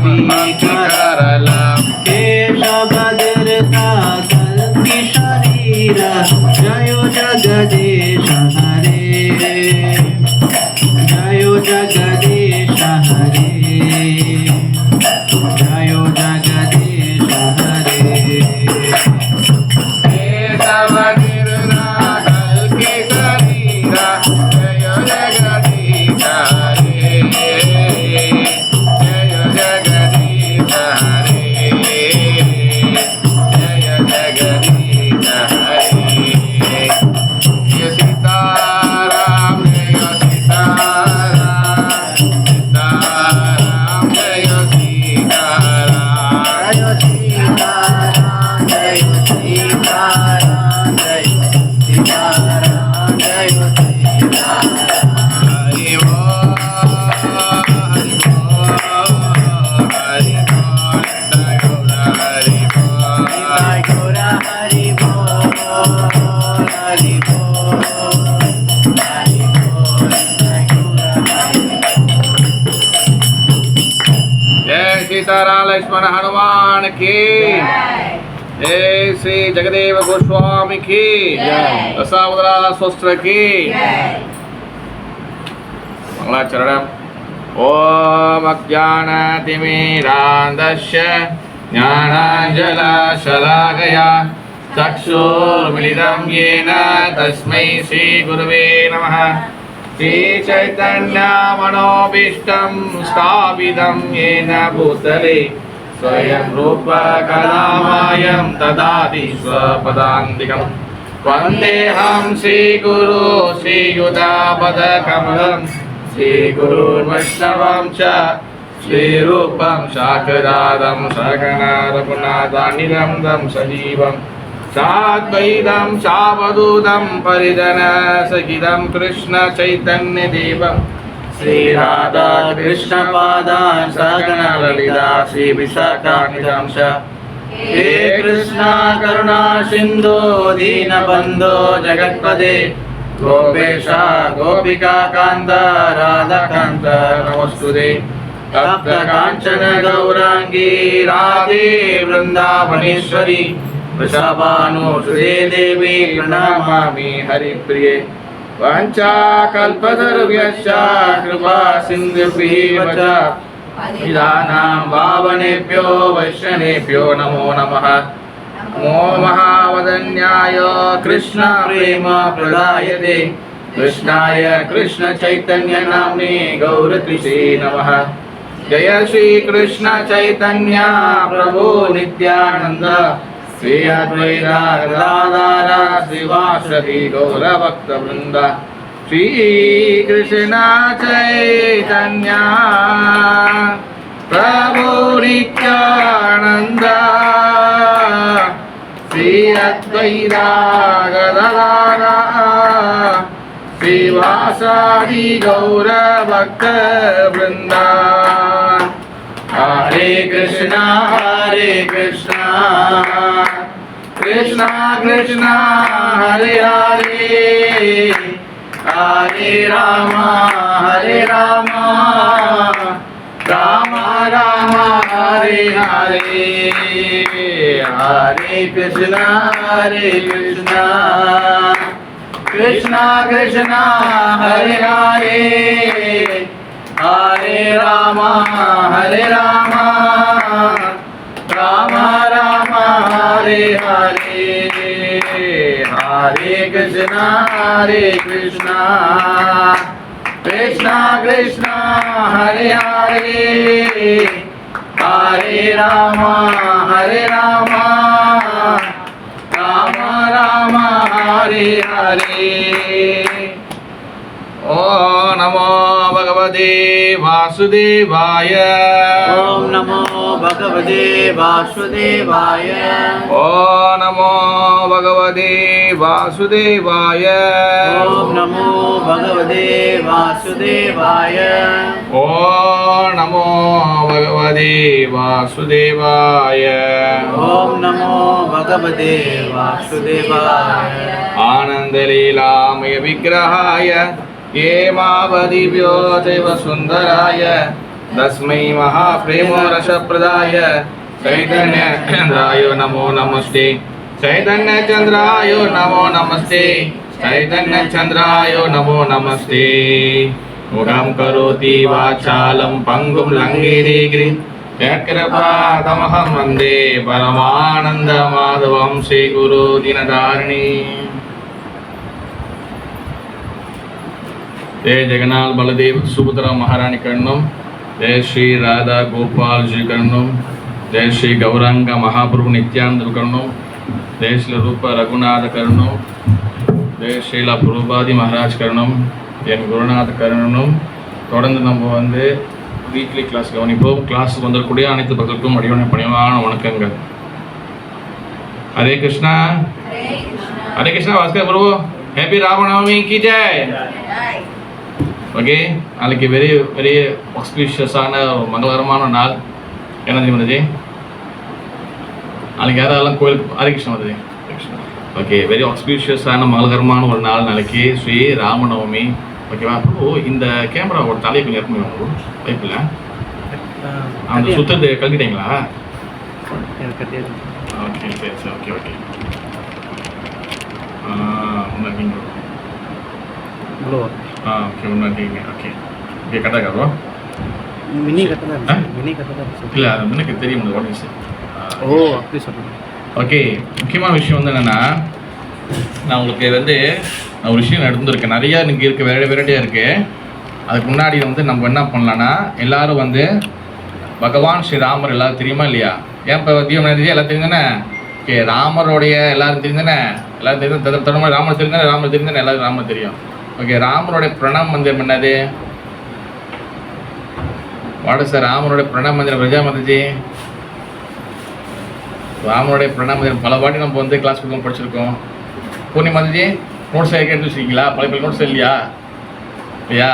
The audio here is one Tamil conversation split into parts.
करला केशवदृता कल्कि शरीर जयो जगदीश हरे जयो जगदीश हरे जयो जगदीश हरे केशवदृता कल्कि शरीर जयो जगदीश हरे जयो जगदीश हरे जय जगदीश हरे जय सीताराम जय सीताराम सीताराम जय सीताराम जय सीताराम जय सीताराम जय सीताराम जय सीताराम हरि बोल हरि बोल हरि बोल हरि बोल हरि बोल हरि बोल हरि बोल जय सीताराम लक्ष्मण हनुमान की जय श्री जगदेव गोस्वामी की दशावतार स्वस्त्र की मंगलाचरणम ओम अज्ञानतिमिरान्धस्य ज्ञानाञ्जनशलाकया चक्षुर्मिलितं येन तस्मै श्रीगुरवे नमः श्रीचैतन्यमनोभीष्टं स्थापितं येन भूतले स्वयं रूप कदा मह्यं ददाति स्वपदान्तिकं वन्देऽहं श्रीगुरो श्रीयुतापदकमलं श्रीगुरुर्वैष्णवं च श्रीरूपं शाकदादं सकनारघुनाथानिलं तं सजीवं साद्वैतं सावधूतं परिजनसहितं कृष्णचैतन्यदेवं श्रीराधा कृष्णपादान् सकलललिता श्रीविशाखानिधं च हे कृष्णा करुणा सिन्धो दीनबन्धो जगत्पते गोपेशा गोपिका कान्त राधाकान्त नमोस्तुते तप्त काञ्चन गौराङ्गी राधे वृन्दावनेश्वरी वृषभानुसुते देवी प्रणमामि हरिप्रिये वाञ्छाकल्पतरुभ्यश्च कृपा सिन्धुभ्येव च पतितानां पावनेभ्यो वैष्णवेभ्यो नमो नमः नमो महावदन्याय कृष्ण प्रेम प्रदायते कृष्णाय कृष्ण चैतन्य नाम्ने गौरत्रिषे नमः जय श्री कृष्ण चैतन्य प्रभु नित्यानंद श्री अद्वैत गदाधर श्रीवासदि गौरभक्तवृंद श्री कृष्ण चैतन्य प्रभु नित्यानंद श्री अद्वैत गदाधर श्रीवासादि गौरभक्तवृंद हरे कृष्णा कृष्णा कृष्णा हरे हरे हरे राम राम राम हरे हरे हरे कृष्णा कृष्णा कृष्णा हरे हरे हरे राम राम राम हरे हरे हरे कृष्णा कृष्णा कृष्णा हरे हरे हरे राम राम राम हरे हरे ओम नमो भगवते वासुदेवाय ओम नमो भगवते वासुदेवाय ओम नमो भगवते वासुदेवाय ओम नमो भगवते वासुदेवाय ओम नमो भगवते वासुदेवाय ओम नमो भगवते वासुदेवाय आनंद लीलामय विग्रहाय हेमावदिव्यो देव सुंदराय तस्मै महाप्रेमरसप्रदाय चैतन्यचन्द्राय नमो नमस्ते चैतन्यचन्द्राय नमो नमस्ते चैतन्यचन्द्राय नमो नमस्ते मुखं करोति वाचालं पङ्गुं लङ्घयते गिरिं यत्कृपातमहं वन्दे परमानन्दमाधवं श्रीगुरु दीनधारिणी। जय जगन्नाथ बलदेव सुभद्रा महारानी कर्णम, जय श्री राधा गोपाल जी कर्णम, जय श्री गौरांग महाप्रभु नित्यानंद कर्णम, जय श्री रूप रघुनाथ कर्णम, जय श्रीला प्रभुपादी महाराज कर्णम, என் குருநாத் கருணனும். தொடர்ந்து நம்ம வந்து வீக்லி கிளாஸ் கவனிப்போம். கிளாஸுக்கு வந்திருக்கூடிய அனைத்து பக்தர்களுக்கும் பணிவான வணக்கங்கள். ஹரே கிருஷ்ணா ஹரே கிருஷ்ணா. பாஸ்கர் பிரபு, ஹேப்பி ராமநவமி கி ஜெய். ஓகே, நாளைக்கு வெரி வெரி ஆஸ்பிஷியஸான மங்களகரமான நாள். என்ன தெரியுமா ஜி? நாளைக்கு யாரெல்லாம் கோயிலுக்கு ஹரே கிருஷ்ணா வருது? ஓகே, வெரி ஆஸ்பிஷியஸான மங்களகரமான ஒரு நாள் நாளைக்கு ஸ்ரீ ராமநவமி. ஓகேவா? ஓ, இந்த கேமராவோட தலையை கொஞ்சம் இறக்கணும் வைப்பில் அந்த சுத்தத்தை கழட்டிட்டீங்களா? ஓகே சரி சரி ஓகே ஓகே. ஒன்றுங்க ஓகே ஒன்றுங்க ஓகே. ஓகே கரெக்டாக ப்ரோ. மினி கட்டதா மினி கட்டதா இல்லை, அது முன்னுக்கு தெரியும் வாட்ஸ். ஓ அப்படி சொல்லுங்கள். ஓகே, முக்கியமான விஷயம் வந்து என்னென்னா, நான் உங்களுக்கு வந்து நான் ஒரு விஷயம் எடுத்துருக்கேன். நிறையா எனக்கு இருக்குது, வெரைட்டியாக இருக்குது. அதுக்கு முன்னாடி வந்து நம்ம என்ன பண்ணலான்னா, எல்லோரும் வந்து பகவான் ஸ்ரீராமர் எல்லோரும் தெரியுமா இல்லையா? ஏன் இப்போ தீபம் எல்லாம் தெரியுதானே? ஓகே, ராமருடைய எல்லோரும் தெரியுதானே? எல்லோரும் தெரியும். தொடர்ந்து ராமர் தெரியுதானே? ராமர் தெரியுதானே? எல்லாரும் ராமர் தெரியும். ஓகே, ராமருடைய பிரணாம் மந்திரம் என்னது? வாட சார் ராமருடைய பிரணாம் மந்திரம் பிரஜா மந்திரி. ராமனுடைய பிரணாம் மந்திரம் பல வாட்டி நம்ம வந்து கிளாஸ் கொடுக்க படிச்சிருக்கோம். பூர்ணி மாதிரி நோட்ஸ் எடுத்து வச்சுருக்கீங்களா? பழைய நோட்ஸ் இல்லையா? இல்லையா?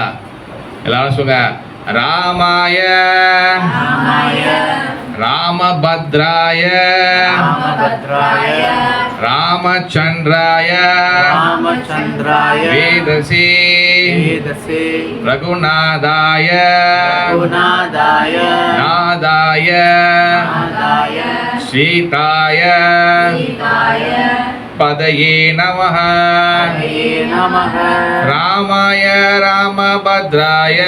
எல்லாரும் சொல்லுங்க. ராமாய ராமபத்ராய ராமச்சந்திராய வேதசி ரகுநாதாய நாதாய சீதாய பதயே நமஹ. ராமாய ராமபத்ராய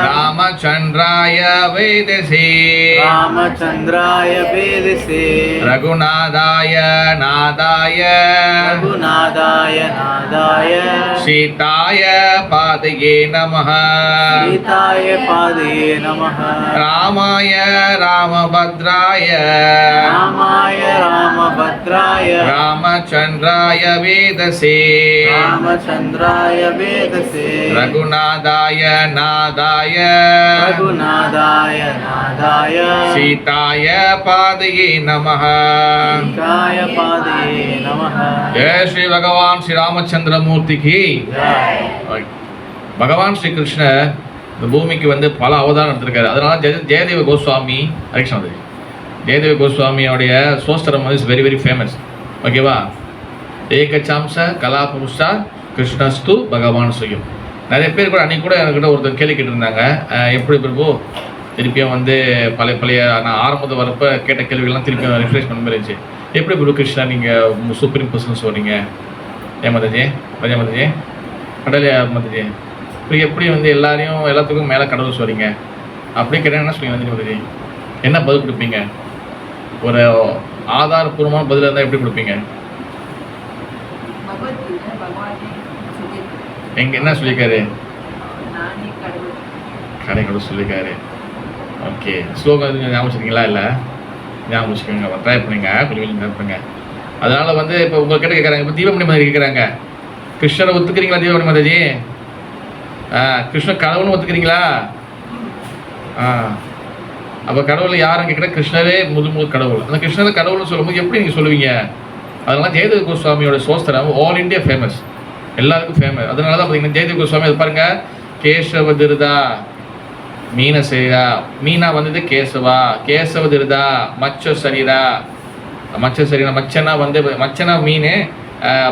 ராமச்சந்திராய வேதசி ரகுநாதாய நாதாய சீதாய பாதயே நமஹ. ராமாய ராமபத்ராய ராமச்சந்திராய வேதசி ரகுநாதாய நாதாய சீதாய பாதயே நமஹ. ஜெய ஸ்ரீ பகவான் ஸ்ரீ ராமச்சந்திர மூர்த்திக்கு. பகவான் ஸ்ரீ கிருஷ்ணர் இந்த பூமிக்கு வந்து பல அவதாரம் எடுத்திருக்காரு. அதனால ஜெயதேவ கோஸ்வாமி ஹரிகிருஷ்ணன் ஜெயதேவ கோஸ்வாமியோடைய சோஸ்திரம் வந்து இஸ் வெரி வெரி ஃபேமஸ். ஓகேவா? ஏகச்சாம்ச கலாபுருஷா கிருஷ்ணஸ்து பகவான் சுயம். நிறைய பேர் கூட அன்றைக்கி கூட என்கிட்ட ஒருத்தர் கேள்வி கேட்டிருந்தாங்க, எப்படி பிரபு திருப்பியும் வந்து பழைய நான் ஆரம்பத்தில் வரப்போ கேட்ட கேள்விகள்லாம் திருப்பியும் ரிஃப்ரெஷ் பண்ண மாதிரி இருந்துச்சு. எப்படி பிரபு கிருஷ்ணா நீங்கள் சூப்பரிங் பர்சன் சொல்கிறீங்க? ஏன் மாதாஜி பஜா மாதாஜி கடலை மாதாஜி இப்படி எப்படி வந்து எல்லாத்துக்கும் மேலே கடவுள் சொல்கிறீங்க? அப்படி கேட்டால் என்ன சொல்லுங்க மாதாஜி? என்ன பதில் கொடுப்பீங்க? ஒரு ஆதாரபூர்வமான பதில் இருந்தால் எப்படி கொடுப்பீங்க? எங்க என்ன சொல்லியிருக்காரு? கடவுள் சொல்லியிருக்காரு. ஓகே, ஸ்லோகம் ஞாபகம் வச்சுருக்கீங்களா? இல்லை ஞாபகம் வச்சுக்கோங்க, ட்ரை பண்ணுங்க, கொஞ்சம் ட்ரை பண்ணுங்க. அதனால் வந்து இப்போ உங்கள் கிட்ட கேட்குறாங்க, இப்போ தீபமணி மாதிரி கேட்குறாங்க, கிருஷ்ணரை ஒத்துக்கிறீங்களா தீபமணி மாதாஜி? கிருஷ்ணர் கடவுள்னு ஒத்துக்கிறீங்களா? அப்போ கடவுள் யாரும் கேட்குற? கிருஷ்ணரே முதல் கடவுள். அந்த கிருஷ்ணரை கடவுள்னு சொல்லும்போது எப்படி நீங்கள் சொல்லுவீங்க? அதனால ஜெயதேவ கோஸ்வாமியோட சோஸ்திரம் ஆல் இண்டியா ஃபேமஸ், எல்லாருக்கும் ஃபேமஸ். அதனால தான் பார்த்தீங்கன்னா ஜெயதேவ கோஸ்வாமி அது பாருங்கள், கேசவ திருதா மீன சரீரா, மீனா வந்தது கேசவா, கேசவ திருதா மச்ச சரீரா, மச்ச சரீரா மச்சனா வந்து மச்சனா மீன்,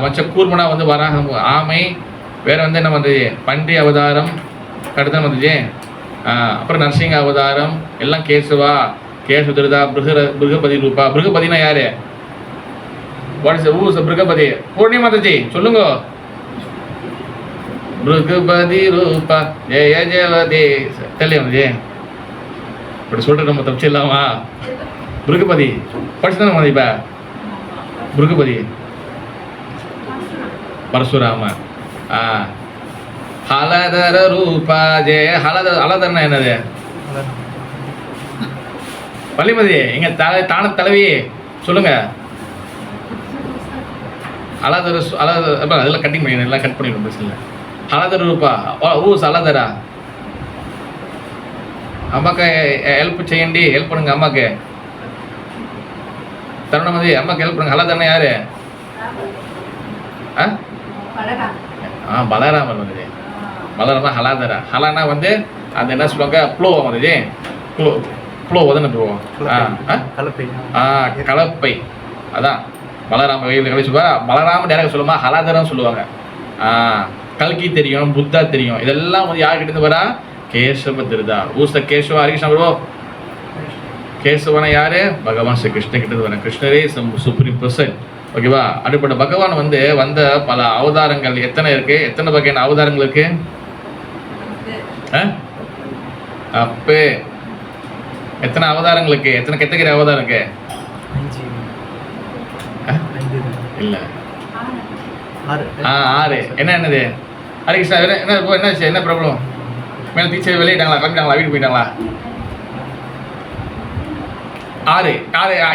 மச்ச கூர்மனா வந்து வராக ஆமை, வேறு வந்து என்ன பண்ணுறது பன்றி அவதாரம், கரெக்டு தான் வந்துச்சு. அப்புறம் நரசிங்க அவதாரம் எல்லாம் கேசவா, கேசவதிருதா, பிருகபதி ரூபா. பிருகபதினா யாரு? What is who is Brihaspati? Purnima தாஜி சொல்லுங்க. பிருகபதி ரூபா ஜெய ஜெயவதி தெரியல வந்துச்சு. இப்படி சொல்லிட்டு நம்ம தப்பிச்சு இல்லாமா? பிருகபதி படிச்சுதானே வந்து இப்போ பிருகபதி பரசுராம. ஹலதர ரூபா ஜெய. ஹலதரனா என்னது? வள்ளிமதி எங்க தான தலைவி சொல்லுங்க. அலதர அதெல்லாம் கட்டிங் பண்ணிடணும், எல்லாம் கட் பண்ணிடணும் பிரச்சனை. ஹலதர ரூபா ஊஸ் அலதரா. அம்மாக்கு ஹெல்ப் செய்யண்டி, ஹெல்ப் பண்ணுங்க அம்மாக்கு. தருணமதி அம்மாக்கு ஹெல்ப் பண்ணுங்க. ஹலதரனா யாரு? பலராமர் வந்துது. பலராமா ஹலாதரா. ஹலானா வந்து அந்த என்ன சொல்லுவாங்க, ப்ளோ வந்துது. ப்ளோ தானே போவோம். கலப்பை. அதான் பலராம வெயில் கழிச்சுப்பா. பலராம டேரக்ட் சொல்லுமா, ஹலாதரம் சொல்லுவாங்க. கல்கி தெரியும், புத்தா தெரியும். இதெல்லாம் வந்து யார்கிட்ட இருந்து வரா? கேசவ திருதா. ஊஸ்த கேசவா ஹரிகிருஷ்ணா ப்ரோ. கேசவனா யாரு? பகவான் ஸ்ரீ கிருஷ்ண கிட்ட இருந்து வரேன். கிருஷ்ணரே சுப்ரீம் பர்சன். ஓகேவா? அப்படிப்பட்ட பகவான் வந்து வந்த பல அவதாரங்கள் எத்தனை இருக்கு? எத்தனை வகையான அவதாரங்கள் இருக்கு? அப்பே எத்தனை அவதாரங்களுக்கு, எத்தனை கேட்டகரி அவதாரம் இருக்கு? இல்ல 6. என்னது ஹரிகிருஷ்ணா? என்ன ப்ராப்ளம்? மேல டீச்சர் வெளியிட்டாங்களா, கிளம்பிட்டாங்களா, வீட்டுக்கு போயிட்டாங்களா? 6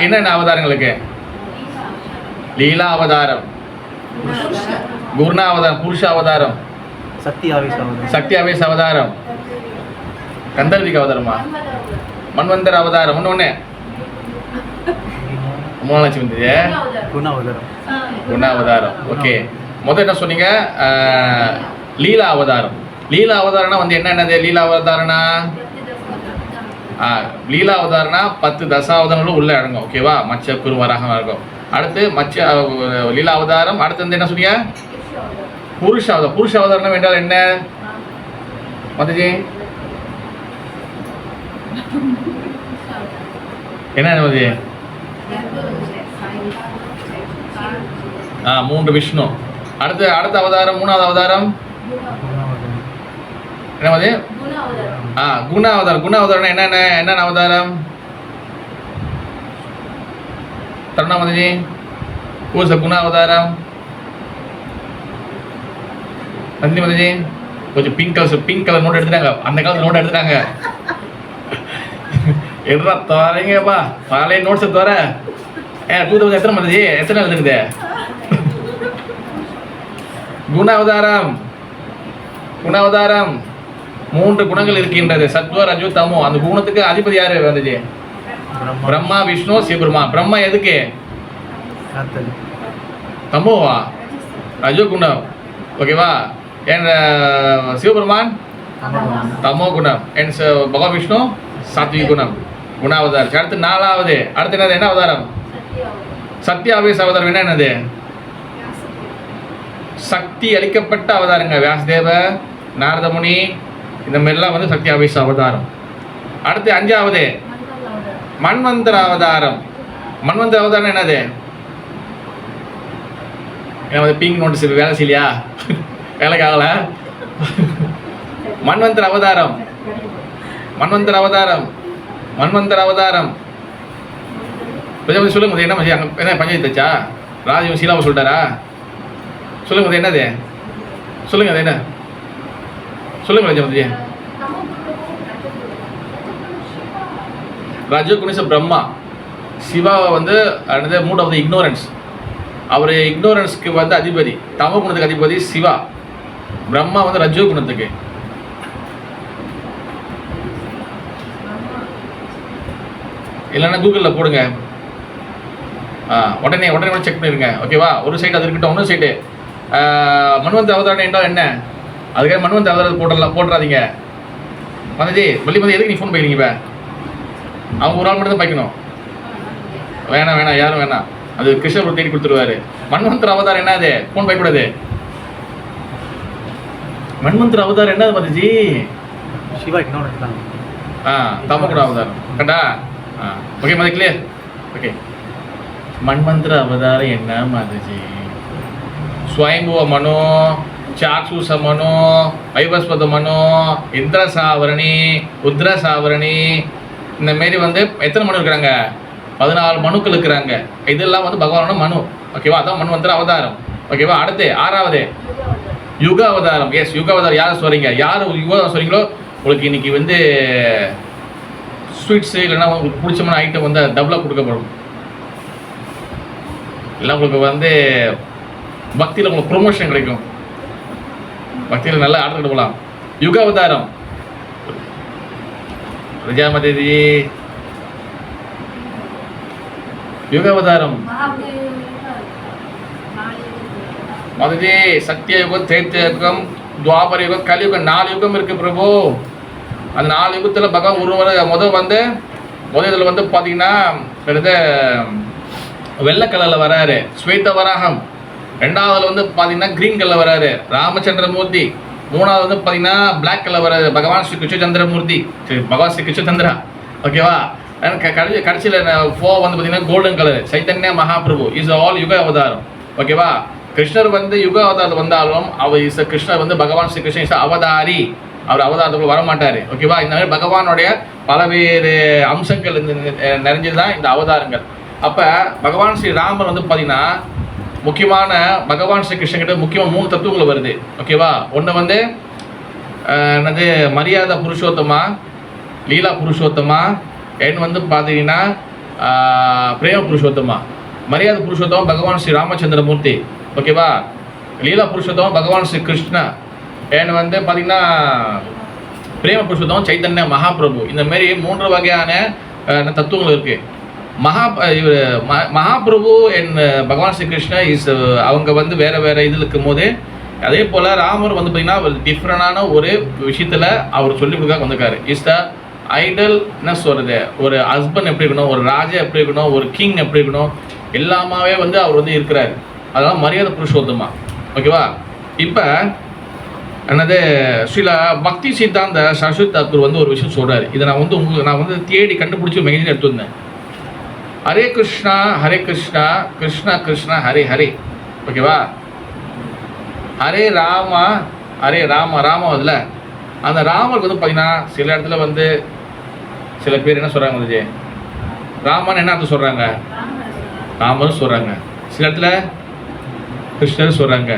என்னென்ன அவதாரங்களுக்கு? லீலா அவதாரம், குருணா அவதாரம், புருஷ அவதாரம், சக்தி ஆவேச அவதாரம், கந்தர்விக அவதாரமா, மன்வந்தர அவதாரம், ஒன்று 3 லட்சம் வந்தது. குண அவதாரம். ஓகே, முதல் என்ன சொன்னீங்க? லீலா அவதாரம். லீலா அவதாரம்னா வந்து என்னென்னது? லீலா அவதாரம்னா லீலா அவதாரம்னா 10 தசாவதாரங்களும் உள்ள அடங்கும். ஓகேவா? மச்ச குருவராக இருக்கும். அடுத்து லீலா அவதாரம். அடுத்து வந்து என்ன சொன்னீங்க? புருஷ அவதாரம். புருஷ அவதாரம் என்றால் என்ன மதுஜி? என்ன மதுஜி? 3 விஷ்ணு. அடுத்த அவதாரம், 3வது அவதாரம் என்ன மது? குண அவதாரம். குண அவதாரம் என்னென்ன அவதாரம்? தருணாமதி ஊச குண அவதாரம். நந்தினி மதிஜி கொஞ்சம் பிங்க் கலர் நோட் எடுத்துட்டாங்க. அந்த காலத்தில் நோட் எடுத்துட்டாங்க. எடுறா தரீங்கப்பா, பழைய நோட்ஸ் தர. 2000 எத்தனை மதிஜி? எத்தனை எழுதுக்குது? குண அவதாரம். குண அவதாரம் 3 குணங்கள் இருக்கின்றது. சத்வ ரஜு தமோ. அந்த குணத்துக்கு அதிபதி யாரு வந்துச்சு? பிரம்மா, விஷ்ணு, சிவபெருமா. பிரம்மா எதுக்கு? தமோவா? ரஜோ குணம். ஓகேவா? என் சிவபெருமான் தமோ குணம். என் பகவான் விஷ்ணு சாத்விக குணம். குணாவதாரம். அடுத்து 4வது. அடுத்து என்னது? என்ன அவதாரம்? சக்தி ஆவேச அவதாரம். என்னது? சக்தி அளிக்கப்பட்ட அவதாரங்க. வியாசதேவ, நாரதமுனி, இந்த மாதிரிலாம் வந்து சக்தி ஆவேச அவதாரம். அடுத்து 5வது மன்வந்தர அவதாரம். மன்வந்தர அவதாரம் என்னது? பிங்க் நோட்டீஸ் வேலை செய்யலையா? வேலைக்கு ஆகல. மன்வந்தர அவதாரம். மன்வந்தர அவதாரம். மன்வந்தர அவதாரம் சொல்லுங்க. என்ன என்ன பஞ்சாயத்து தச்சா? ராஜீவ் சீலாவை சொல்லிட்டாரா? சொல்லுங்க என்னது? சொல்லுங்க அது என்ன? சொல்லுங்க ராஜமதி. ரஜோகுண பிரம்மா. சிவா வந்து மூட் ஆஃப் த இக்னோரன்ஸ். அவர் இக்னோரன்ஸ்க்கு வந்து அதிபதி. தமோ குணத்துக்கு அதிபதி சிவா. பிரம்மா வந்து ரஜோ குணத்துக்கு. இல்லைன்னா கூகுளில் போடுங்க. உடனே செக் பண்ணிடுங்க. ஓகேவா? ஒரு சைடு அது இருக்கட்டும். இன்னொரு சைடு மன்வந்த அவதாரம் என்றால் என்ன? அதுக்காக மன்வந்த அவதாரம் போட்டுறாதீங்க. மதஜி வள்ளிமதி எதுக்கு நீ ஃபோன் பண்ணிக்கிறீங்க? இப்போ அவங்க ஒரு ஆள் மட்டும் தான் பைக்கணும். வேணாம் யாரும் வேணாம். அது கிருஷ்ணர் தேடி கொடுத்துருவாரு. மன்வந்தர அவதாரம் என்ன? அது ஃபோன் பயக்கூடாது. மன்வந்தர அவதாரம் என்னது மதஜி? சிவா இன்னொன்று தான் தமகுட அவதாரம் கண்டா ஓகே மாதிரி கிளியர் ஓகே மன்வந்திர அவதாரம் என்ன மாதாஜி ஸ்வயம்புவ மனோ சாக்ஷுஷ மனோ வைவஸ்வத மனோ இந்திர சாவரணி உத்ர சாவரணி இந்த மாரி வந்து எத்தனை மனு இருக்கிறாங்க 14 மனுக்கள் இருக்கிறாங்க இதெல்லாம் வந்து பகவானோட மனு ஓகேவா அதான் மன்வந்திர அவதாரம் ஓகேவா அடுத்து 6வது யுக அவதாரம் எஸ் யுக அவதாரம் யாரை சொல்கிறீங்க யார் யுக சொல்கிறீங்களோ உங்களுக்கு இன்னைக்கு வந்து ஸ்வீட்ஸு இல்லைன்னா உங்களுக்கு பிடிச்சமான ஐட்டம் வந்து டபுளாக கொடுக்கப்படும் இல்லை உங்களுக்கு வந்து பக்தியில் உங்களுக்கு ப்ரொமோஷன் கிடைக்கும் பக்தியில் நல்லா ஆர்டர் போகலாம் யுக அவதாரம் விஜயாமதேவி யுக அவதாரம் மாதாஜி சத்திய யுகம் திரேத்திய யுகம் துவாபர யுகம் கலியுகம் 4 யுகம் இருக்கு பிரபு அந்த 4 யுகத்தில் பகவான் முதல் இதில் வந்து பார்த்தீங்கன்னா வெள்ளை கலரில் வராரு ஸ்வேத வராகம் 2வதுல வந்து பார்த்தீங்கன்னா கிரீன் கலரில் வராரு ராமச்சந்திரமூர்த்தி 3வது வந்து பார்த்தீங்கன்னா பிளாக் கலர் வராது பகவான் ஸ்ரீ கிருஷ்ணச்சந்திரமூர்த்தி பகவான் ஸ்ரீ கிருஷ்ணச்சந்திரா ஓகேவா கடைசியில் 4 வந்து பார்த்தீங்கன்னா golden colour Chaitanya Mahaprabhu is all யுக அவதாரம் ஓகேவா கிருஷ்ணர் வந்து யுக அவதாரம் வந்தாலும் அவர் கிருஷ்ணர் வந்து பகவான் ஸ்ரீ கிருஷ்ணன் இஸ் அவதாரி அவர் அவதாரத்துக்குள்ள வரமாட்டார் ஓகேவா இந்த மாதிரி பகவானுடைய பலவேறு அம்சங்கள் நிறைஞ்சது தான் இந்த அவதாரங்கள் அப்போ பகவான் ஸ்ரீ ராமர் வந்து பார்த்தீங்கன்னா முக்கியமான பகவான் ஸ்ரீ கிருஷ்ணகிட்ட முக்கியமாக 3 தத்துவங்கள் வருது ஓகேவா ஒன்று வந்து என்னது மரியாதை புருஷோத்தமா லீலா புருஷோத்தமா என் வந்து பார்த்தீங்கன்னா பிரேம புருஷோத்தமா மரியாதை புருஷோத்தமா பகவான் ஸ்ரீ ராமச்சந்திரமூர்த்தி ஓகேவா லீலா புருஷோத்தமா பகவான் ஸ்ரீ கிருஷ்ணா என் வந்து பார்த்தீங்கன்னா பிரேம புருஷோத்தமா சைத்தன்ய மகாபிரபு இந்த மாதிரி 3 வகையான தத்துவங்கள் இருக்குது மகாபிரபு என் பகவான் ஸ்ரீ கிருஷ்ணா அவங்க வந்து வேறு இதில் இருக்கும் போது அதே போல் ராமர் வந்து பார்த்திங்கன்னா டிஃப்ரெண்டான ஒரு விஷயத்தில் அவர் சொல்லிக் கொடுக்க வந்திருக்காரு இஸ் த ஐடல் என்ன சொல்கிறது ஒரு ஹஸ்பண்ட் எப்படி இருக்கணும் ஒரு ராஜா எப்படி இருக்கணும் ஒரு கிங் எப்படி இருக்கணும் எல்லாமே வந்து அவர் வந்து இருக்கிறார் அதெல்லாம் மரியாதை புருஷோத்தமா ஓகேவா இப்போ என்னது ஸ்ரீல பக்தி சித்தாந்த சரஸ்வதி தாக்கூர் வந்து ஒரு விஷயம் சொல்கிறார் இதை நான் வந்து தேடி கண்டுபிடிச்சி மெகசின் எடுத்துருந்தேன் ஹரே கிருஷ்ணா கிருஷ்ணா கிருஷ்ணா ஹரே ஹரே ஓகேவா ஹரே ராமா அதில் அந்த ராமருக்கு வந்து பார்த்தீங்கன்னா சில இடத்துல வந்து சில பேர் என்ன சொல்கிறாங்க வந்து ராமன் என்ன அர்த்தம் சொல்கிறாங்க ராமரும் சொல்கிறாங்க சில இடத்துல கிருஷ்ணர் சொல்கிறாங்க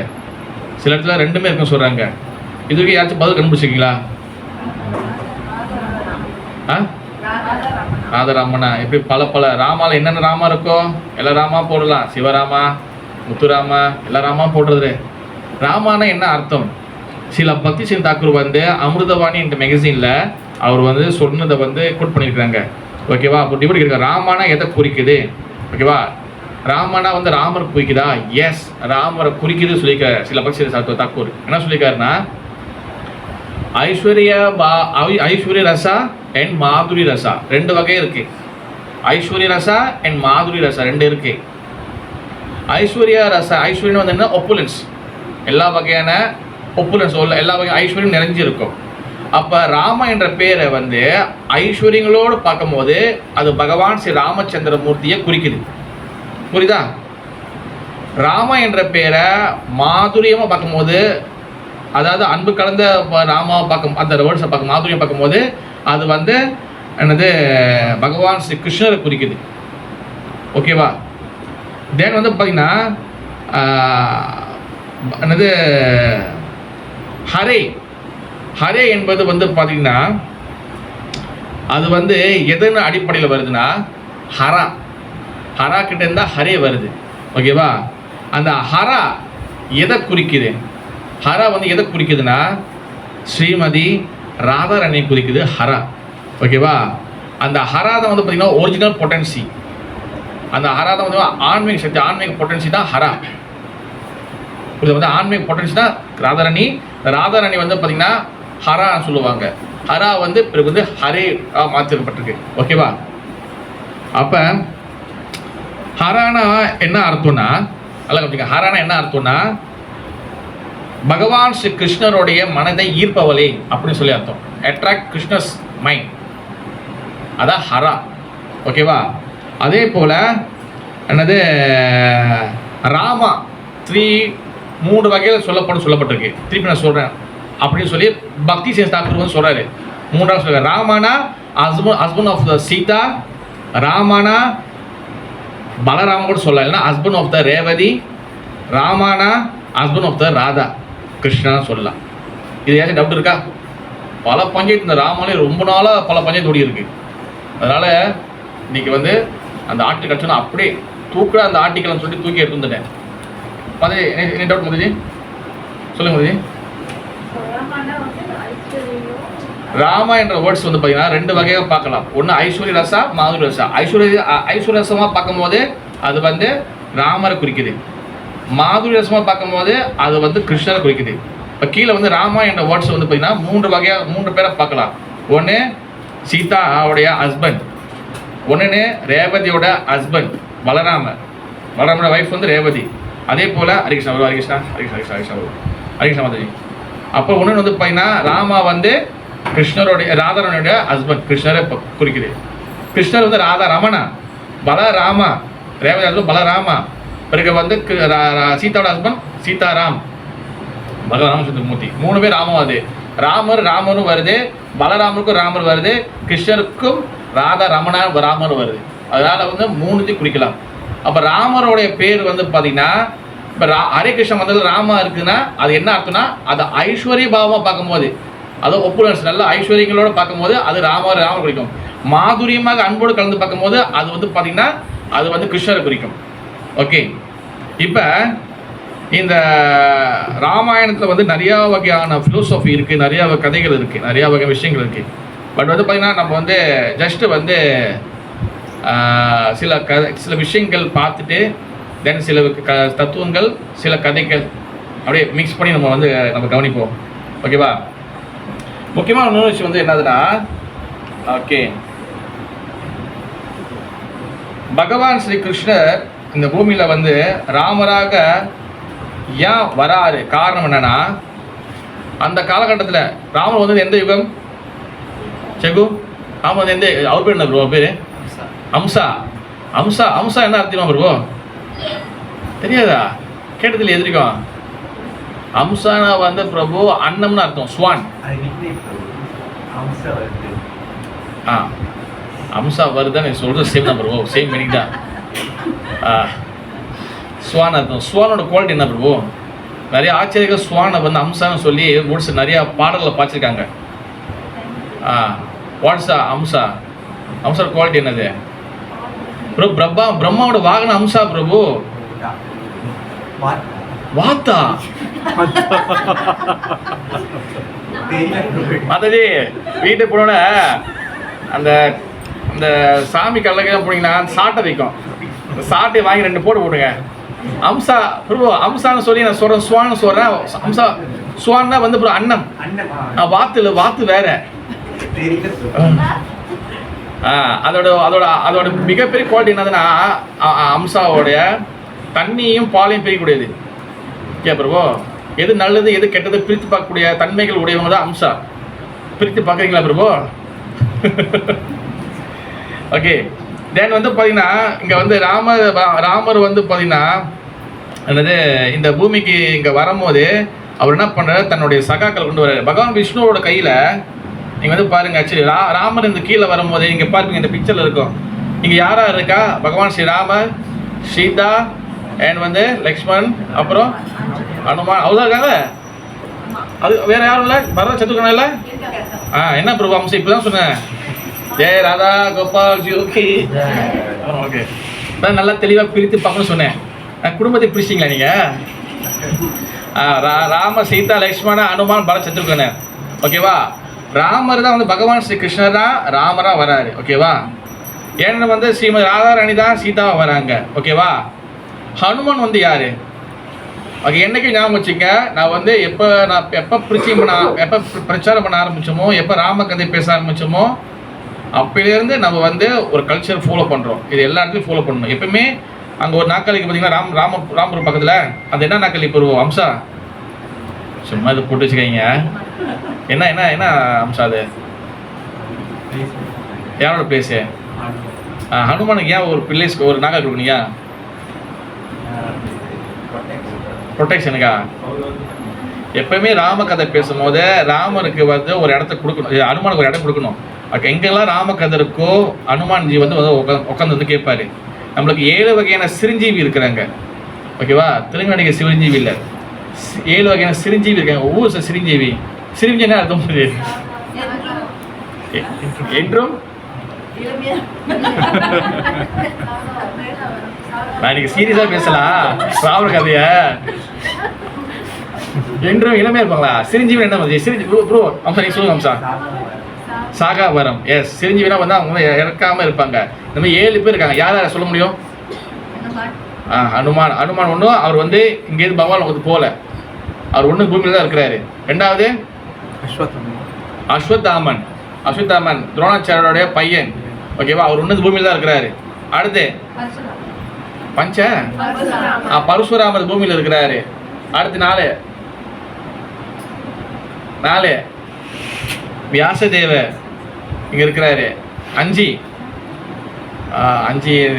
சில இடத்துல ரெண்டுமே இருக்குன்னு சொல்கிறாங்க இதுவரைக்கும் யாராச்சும் பதில் கண்டுபிடிச்சிருக்கீங்களா ராதராமனா எப்படி பல ராமாவில் என்னென்ன ராமா இருக்கோ எல்லா ராமா போடலாம் சிவராமா முத்துராமா எல்லா ராமா போடுறது ராமானா என்ன அர்த்தம் சில பக்தி சிங் தாக்கூர் வந்து அமிர்தவாணி என்ற மெகசினில் அவர் வந்து சொன்னதை வந்து கோட் பண்ணியிருக்கிறாங்க ஓகேவா அப்போ டிபேட் இருக்காங்க ராமானா எதை குறிக்குது ஓகேவா ராமனா வந்து ராமர் குறிக்குதா எஸ் ராமரை குறிக்குது சொல்லியிருக்காரு சில பக்தி சிங் தாக்கூர் என்ன சொல்லியிருக்காருன்னா ஐஸ்வர்ய ரசா அண்ட் மாதுரி ரசா 2 வகை இருக்கு ஐஸ்வர்ய ரசா அண்ட் மாதுரி ரசா 2 இருக்கு ஐஸ்வர்யம் வந்து என்ன ஒப்புலன்ஸ் எல்லா வகையான ஒப்புலன்ஸ் எல்லா வகையான ஐஸ்வர்யம் நிறைஞ்சிருக்கும் அப்போ ராம என்ற பேரை வந்து ஐஸ்வர்யங்களோடு பார்க்கும்போது அது பகவான் ஸ்ரீ ராமச்சந்திரமூர்த்தியை குறிக்குது புரியுதா ராம என்ற பேரை மாதுரியமாக பார்க்கும்போது அதாவது அன்பு கலந்த ராமாவை பார்க்கும் அந்த வேர்ட்ஸை மாதுரியம் பார்க்கும்போது அது வந்து என்னது பகவான் ஸ்ரீ கிருஷ்ணரை குறிக்குது ஓகேவா தென் வந்து பார்த்தீங்கன்னா என்னது ஹரே என்பது வந்து பார்த்தீங்கன்னா அது வந்து எதன் அடிப்படையில் வருதுன்னா ஹரா கிட்ட இருந்தால் ஹரே வருது ஓகேவா அந்த ஹரா எதை குறிக்குது ஹரா வந்து எதை குறிக்குதுன்னா ஸ்ரீமதி ராதாராணி குறிக்குது ஹரா ஓகேவா அந்த ஹரா தான் வந்து பார்த்தீங்கன்னா ஒரிஜினல் பொட்டன்சி அந்த ஹரா தான் வந்து ஆன்மீக சக்தி ஆன்மீக பொட்டன்சி தான் ஹரா இது வந்து ஆன்மீக பொட்டன்சி தான் ராதாராணி வந்து பார்த்தீங்கன்னா ஹரான்னு சொல்லுவாங்க ஹரா வந்து பிறகு வந்து ஹரே மாற்றிருக்கப்பட்டிருக்கு ஓகேவா அப்போ ஹரானா என்ன அர்த்தம்னா நல்லா கவனிங்க ஹரானா என்ன அர்த்தம்னா பகவான் ஸ்ரீ கிருஷ்ணருடைய மனதை ஈர்ப்பவளே அப்படின்னு சொல்லி அர்த்தம் அட்ராக்ட் கிருஷ்ணஸ் மைண்ட், அதான் ஹரா. ஓகேவா? அதே போல் என்னது ராமா 3 வகையில் சொல்லப்பட்டிருக்கு. திருப்பி நான் சொல்கிறேன் அப்படின்னு சொல்லி பக்தி சேஷ் தாக்கூர் வந்து சொல்கிறாரு. 3ஆவது சொல்கிறார், ராமானா ஹஸ்பண்ட் ஆஃப் த சீதா, ராமானா பலராம கூட சொல்லலாம், இல்லைன்னா ஹஸ்பண்ட் ஆஃப் த ரேவதி, ராமானா husband of the Radha Krishna சொல்லலாம். இது ஏதாச்சும் டவுட் இருக்கா? பல பஞ்சாயத்து இந்த ராமாலே ரொம்ப நாளாக பல பஞ்சாயத்து ஓடி இருக்கு. அதனால் இன்றைக்கி வந்து அந்த ஆர்டிக்கல் சொன்னால் அப்படியே தூக்குற அந்த ஆர்டிக்கல்னு சொல்லிட்டு தூக்கி எடுத்து வந்துட்டேன். அது என்ன டவுட் முதஜி சொல்லுங்க முதஜி. ராமா என்ற வேர்ட்ஸ் வந்து பார்த்தீங்கன்னா 2 வகையாக பார்க்கலாம். ஒன்று ஐஸ்வர்ய ரசா, மாதுரி ரசா. ஐஸ்வர்ய ரசமாக பார்க்கும்போது அது வந்து ராமரை குறிக்குது. மாதுரி ரசமாக பார்க்கும்போது அது வந்து கிருஷ்ணரை குறிக்குது. இப்போ கீழே வந்து ராமா என்ற வேர்ட்ஸ் வந்து பார்த்தீங்கன்னா 3 வகையாக 3 பேரை பார்க்கலாம். ஒன்று சீதா அவருடைய ஹஸ்பண்ட், ஒன்று ரேவதியோட ஹஸ்பண்ட் பலராமோட ஒய்ஃப் வந்து ரேவதி. அதே போல் ஹரிகிருஷ்ணா மாதாஜி. அப்போ ஒன்று வந்து பார்த்தீங்கன்னா ராமா வந்து ராதாரனுடைய ஹஸ்பண்ட், கிருஷ்ணரை குறிக்குது. கிருஷ்ணர் வந்து ராதா ரமணா, பலராமா, ரேவதி ஹஸ்பண்ட் பலராமா. பிறகு வந்து சீதாவோட ஹஸ்பண்ட் சீதாராம், பலராம சுந்தரமூர்த்தி. 3 பேர் ராமவாது. ராமரும் வருது, பலராமருக்கும் ராமர் வருது, கிருஷ்ணருக்கும் ராதா ரமணா ராமர் வருது. அதனால் வந்து 3 குறிக்கலாம். அப்போ ராமருடைய பேர் வந்து பார்த்தீங்கன்னா இப்போ ஹரே கிருஷ்ண மந்திரத்தில் ராமா இருக்குதுன்னா அது என்ன அர்த்தம்னா அது ஐஸ்வர்ய பாவமாக பார்க்கும்போது, அதுவும் ஒப்புலன்ஸ் நல்ல ஐஸ்வர்யங்களோடு பார்க்கும்போது அது ராமர் குறிக்கும். மாதுரியமாக அன்போடு கலந்து பார்க்கும்போது அது வந்து பார்த்திங்கன்னா அது வந்து கிருஷ்ணரை குறிக்கும். ஓகே, இப்போ இந்த ராமாயணத்தில் வந்து நிறையா வகையான ஃபிலோசஃபி இருக்குது, நிறையா கதைகள் இருக்குது, நிறையா வகை விஷயங்கள் இருக்குது. பட் வந்து பார்த்திங்கன்னா நம்ம வந்து ஜஸ்ட்டு வந்து சில விஷயங்கள் பார்த்துட்டு தென் சில தத்துவங்கள், சில கதைகள் அப்படியே மிக்ஸ் பண்ணி நம்ம கவனிப்போம். ஓகேவா? முக்கியமான இன்னொரு விஷயம் வந்து என்னதுன்னா, ஓகே, பகவான் ஸ்ரீ கிருஷ்ணர் இந்த பூமியில் வந்து ராமராக ஏன் வராரு? காரணம் என்னன்னா, அந்த காலகட்டத்தில் ராமர் வந்து எந்த யுகம் செகு ராமர் வந்து எந்த அவர் பேர் என்ன ப்ரோ? பேர் அம்சா என்ன அர்த்தமா ப்ரோ? தெரியாதா? கேட்டதில்லை எதிரிக்கும். அம்சானா வந்து பிரபு அன்னம்னு அர்த்தம், ஸ்வான். அம்சா வருதான் நீ சொல்கிறது சேம் தான் பிரபு, சேம் மீனிங் தான். ஸ்வான் அர்த்தம். ஸ்வானோட குவாலிட்டி என்ன பிரபு? நிறைய ஆச்சரியர்கள் ஸ்வானை வந்து அம்சான்னு சொல்லி முடிச்சு நிறையா பாடல்களை பார்த்துருக்காங்க. வாட்ஸா அம்சா குவாலிட்டி என்னது பிரபு? பிரம்மாவோட வாகன அம்சா பிரபு. வாத்தா மாதாஜி வீட்டுக்கு போனோட அந்த அந்த சாமி கல்லெல்லாம் போனீங்கன்னா சாட்டை வைக்கும். சாட்டை வாங்கி 2 போடுங்க. அம்சா பிரபு அம்சான்னு சொல்லி நான் சொல்கிறேன், ஸ்வான்னு சொல்கிறேன். அம்சா ஸ்வான்னா வந்து ப்ரோ அன்னம். வாத்து வேற. அதோட மிகப்பெரிய குவாலிட்டி என்னதுன்னா அம்சாவோடைய தண்ணியும் பாலையும் பிரிக்கக்கூடியது. ஓகே பிரபு, எது நல்லது எது கெட்டது பிரித்து பார்க்கக்கூடிய தன்மைகள் உடையவங்க தான் அம்சா. பிரித்து பார்க்குறீங்களா பிரபு? ஓகே, தென் வந்து பார்த்தீங்கன்னா இங்கே வந்து ராமர் வந்து பார்த்தீங்கன்னா என்னது இந்த பூமிக்கு இங்கே வரும்போது அவர் என்ன பண்ணுறாரு? தன்னுடைய சகாக்கள் கொண்டு வர்றாரு. பகவான் விஷ்ணுவோட கையில் நீங்கள் வந்து பாருங்கள். ஆக்சுவலி ராமர் இந்த கீழே வரும்போது இங்கே பார்ப்பீங்க, இந்த பிக்சரில் இருக்கும். இங்கே யாராக இருக்கா? பகவான் ஸ்ரீ ராமர், சீதா அண்ட் வந்து லக்ஷ்மண், அப்புறம் அனுமான், அவ்வளோதான் இருக்காங்க. அது வேறு யாரும் இல்லை? பரத சத்துருக்கணும் இல்லை? என்ன பிரபு அம்சம் இப்போ தான் சொன்னேன். ஜெய Radha Gopal G. Okay okay, தான் நல்லா தெளிவாக பிரித்து பார்க்கணும்னு சொன்னேன். குடும்பத்தை பிரிச்சிங்களா நீங்கள்? ராம சீதா லக்ஷ்மணா அனுமான் பரத சத்துருக்கனு. ஓகேவா? ராமர் தான் வந்து பகவான் ஸ்ரீ கிருஷ்ணர் தான் ராமராக வராரு. ஓகேவா? ஏன்னா வந்து ஸ்ரீமதி ராதாராணி தான் சீதாவாக வராங்க. ஓகேவா? ஹனுமான் வந்து யார்? ஓகே, என்றைக்கும் ஞாபகம் வச்சுக்க. நான் வந்து எப்போ பிரச்சாரம் பண்ண ஆரம்பித்தோமோ, எப்போ ராம கதை பேச ஆரம்பித்தோமோ அப்போலேருந்து நம்ம வந்து ஒரு கல்ச்சர் ஃபாலோ பண்ணுறோம். இது எல்லா இடத்துலையும் ஃபாலோ பண்ணணும். எப்பவுமே அங்கே ஒரு நாக்காளிக்கு பார்த்தீங்கன்னா ராமர் பக்கத்தில் அது என்ன நாக்காளி பருவம் அம்சா சும்மா இதை போட்டு வச்சுக்கோங்க. என்ன என்ன என்ன அம்சம் அது? யாரோட பிளேஸு? ஹனுமானுக்கு ஏன் ஒரு பிளேஸ்க்கு ஒரு நாகா கொடுக்கணியா? ப்ரொடெக்ஷனுக்கா? எப்பவுமே ராம கதை பேசும்போது ராமருக்கு வந்து ஒரு இடத்த கொடுக்கணும், அனுமானுக்கு ஒரு இடம் கொடுக்கணும். ஓகே, எங்கெல்லாம் ராம கதை இருக்கோ அனுமான்ஜி வந்து உட்காந்து வந்து கேட்பாரு. நம்மளுக்கு 7 வகையான சிரஞ்சீவி இருக்கிறாங்க. ஓகேவா? தெலுங்கு நடிகர் சிரஞ்சீவி இல்லை, 7 வகையான சிரஞ்சீவி இருக்காங்க. ஒவ்வொரு சிரஞ்சீவி சிரஞ்சீவினா அர்த்தம் என்றும் நான் இன்னைக்கு சீரியஸா பேசலாம். ராம கதைய என்றும் இளமையா இருப்பாங்களா? சிரஞ்சீவி என்ன மாதிரி சிரஞ்சி ப்ரோ அம்சா நீ சொல்லுங்க அம்சா. சாகாவரம். எஸ், சிரஞ்சீவினா வந்து அவங்க வந்து இறக்காம இருப்பாங்க. இந்த மாதிரி 7 பேர் இருக்காங்க. யாரை சொல்ல முடியும்? ஹனுமான். ஹனுமான் ஒன்றும் அவர் வந்து இங்கேருந்து பகவான் வந்து போகல, அவர் ஒன்று பூமியில தான் இருக்கிறாரு. ரெண்டாவது அஸ்வத்தாமன். அஸ்வத்தாமன் துரோணாச்சாரியோடைய பையன். ஓகேவா? அவர் ஒன்று பூமியில தான் இருக்கிறாரு. அடுத்து பரசுராமர் பூமியில இருக்கிறாரு. அடுத்து 4 வியாசதேவர் இங்க இருக்கிறாரு. 5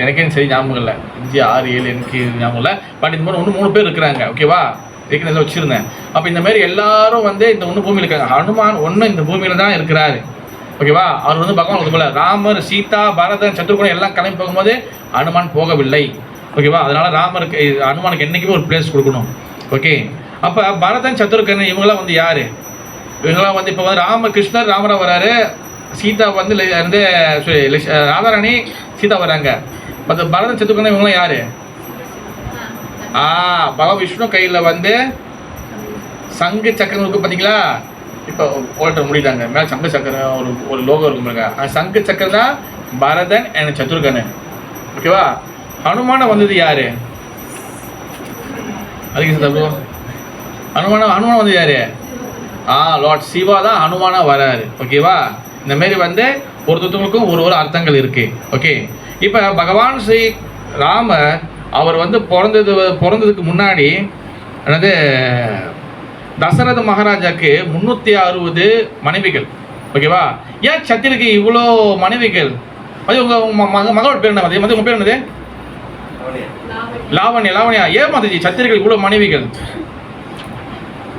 எனக்கே சரி ஞாபகம் இல்லை. 5, 6, 7 எனக்கு ஞாபகம் இல்லை. பட் இந்த மாதிரி ஒன்று 3 பேர் இருக்கிறாங்க. ஓகேவா? ஏற்கனவே வச்சிருந்தேன். அப்போ இந்த மாதிரி எல்லாரும் வந்து இந்த ஒன்று பூமியில் இருக்காங்க. ஹனுமான் ஒன்று இந்த பூமியில தான் இருக்கிறாரு. ஓகேவா? அவர் வந்து பகவான் போல ராமர், சீதா, பரதன், சத்ருகுணன் எல்லாம் கிளம்பி போகும்போது ஹனுமான் போகவில்லை. ஓகேவா? அதனால ராமருக்கு ஹனுமானுக்கு என்றைக்குமே ஒரு பிளேஸ் கொடுக்கணும். ஓகே, அப்போ பரதன், சத்ருகன் இவங்களாம் வந்து யாரு? இவங்களாம் வந்து இப்போ வந்து ராமகிருஷ்ணர் ராமரா வராரு, சீதா வந்து ராதாராணி சீதா வராங்க. பரதன், சத்ருகன் இவங்களாம் யாரு? பகவான் விஷ்ணு கையில் வந்து சங்கு சக்கரம் இருக்கு பார்த்தீங்களா? இப்போ ஓல்டர் முடிட்டாங்க. மேலே சங்கு சக்கரம் ஒரு லோகோ இருக்கும் பாருங்க. சங்கு சக்கரம் தான் பரதன் அண்ட் சத்ருகன். ஓகேவா? ஹனுமான வந்தது யாரு? அதுக்கு ஹனுமான் வந்து யாரு? லார்ட் சிவா தான் ஹனுமானா வராரு. ஓகேவா? இந்த மாதிரி வந்து ஒருத்தவங்களுக்கும் ஒரு அர்த்தங்கள் இருக்கு. ஓகே, இப்போ பகவான் ஸ்ரீ ராமர் அவர் வந்து பிறந்ததுக்கு முன்னாடி அதாவது தசரத மகாராஜாக்கு 360 மனைவிகள். ஓகேவா? ஏன் சத்திரிக்கு இவ்வளோ மனைவிகள்? அது உங்கள் மகளோட பேர் என்ன? மதி உங்கள் பேர் என்னது? லாவண்யா. ஏன் மாதஜி சத்திரிகள் இவ்வளோ மனைவிகள்?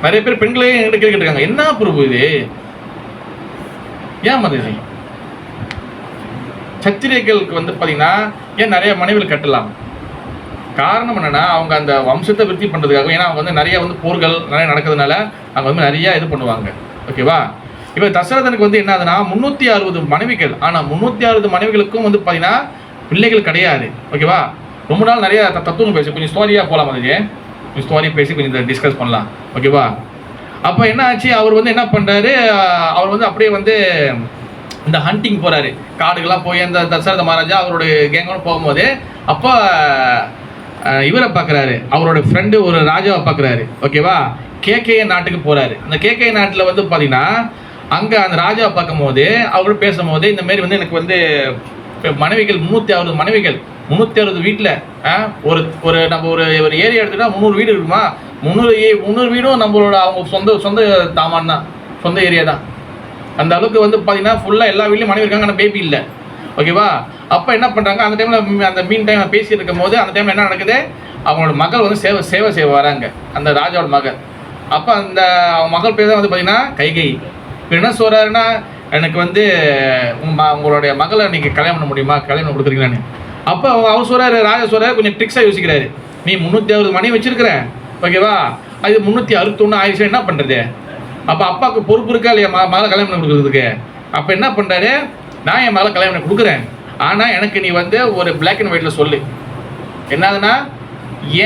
நிறைய பேர் பெண்களே என்கிட்ட கேட்டுருக்காங்க, என்ன பிரபு இது? ஏன் மாதஜி சத்திரிகளுக்கு வந்து பார்த்தீங்கன்னா ஏன் நிறைய மனைவிகள் கட்டலாம்? காரணம் என்னன்னா அவங்க அந்த வம்சத்தை விருத்தி பண்ணுறதுக்காக. ஏன்னா அவங்க வந்து நிறைய வந்து போர்கள் நிறைய நடக்கிறதுனால அவங்க வந்து நிறைய இது பண்ணுவாங்க. ஓகேவா? இப்போ தசரதனுக்கு வந்து என்ன ஆகுதுன்னா 360 மனைவிகள். ஆனால் 360 மனைவிகளுக்கும் வந்து பார்த்தீங்கன்னா பிள்ளைகள் கிடையாது. ஓகேவா? ரொம்ப நாள் நிறைய தத்துவம் பேசி கொஞ்சம் ஸ்டோரியாக போகலாம். அதுக்கு கொஞ்சம் ஸ்டோரி பேசி கொஞ்சம் டிஸ்கஸ் பண்ணலாம். ஓகேவா? அப்போ என்ன ஆச்சு, அவர் வந்து என்ன பண்ணுறாரு, அவர் வந்து அப்படியே வந்து இந்த ஹண்டிங் போகிறாரு, காடுகள்லாம் போய் அந்த தசரத மகாராஜா அவருடைய கேங்கோட போகும்போது அப்போ இவரை பார்க்குறாரு, அவரோட ஃப்ரெண்டு ஒரு ராஜாவை பார்க்குறாரு. ஓகேவா? கேகே நாட்டுக்கு போகிறாரு. அந்த கேகே நாட்டில் வந்து பார்த்தீங்கன்னா அங்கே அந்த ராஜாவை பார்க்கும்போது அவரோட பேசும்போது இந்த மாதிரி வந்து எனக்கு வந்து மனைவிகள் 360 மனைவிகள், 360 வீட்டில் ஒரு நம்ம ஒரு ஏரியா எடுத்துக்கிட்டா 300 வீடு இருக்குமா? 300 வீடும் நம்மளோட அவங்க சொந்த தாமான் தான், சொந்த ஏரியா தான். அந்த அளவுக்கு வந்து பார்த்தீங்கன்னா ஃபுல்லாக எல்லா வீட்லையும் மனைவி இருக்காங்க, ஆனால் பேபி இல்லை. ஓகேவா? அப்போ என்ன பண்ணுறாங்க, அந்த டைமில் அந்த மீன் டைம் பேசிட்டு இருக்கும் போது அந்த டைமில் என்ன நடக்குது, அவங்களோட மகள் வந்து சேவை செய்ய வராங்க, அந்த ராஜாவோட மகள். அப்போ அந்த அவங்க மகள் பேர் தான் வந்து பார்த்தீங்கன்னா கைகை. இப்போ என்ன சொல்கிறாருன்னா, எனக்கு வந்து உங்களுடைய மகளை நீங்கள் கல்யாணம் பண்ண முடியுமா, கல்யாணம் கொடுக்குறீங்களான்னு. அப்போ அவர் சொல்கிறாரு, ராஜா சொல்கிறாரு, கொஞ்சம் ட்ரிக்ஸாக யோசிக்கிறாரு. நீ 360 மணி வச்சுருக்கிற, ஓகேவா? அது 361 ஆயிடுச்சு, என்ன பண்ணுறது? அப்போ அப்பாவுக்கு பொறுப்பு இருக்கா இல்லையா மகளை கல்யாணம் பண்ணி கொடுக்குறதுக்கு? அப்போ என்ன பண்ணுறாரு, நான் என் மகளை கல்யாணம் பண்ணி கொடுக்குறேன், ஆனால் எனக்கு நீ வந்து ஒரு பிளாக் அண்ட் ஒயிட்டில் சொல்லு. என்னதுன்னா,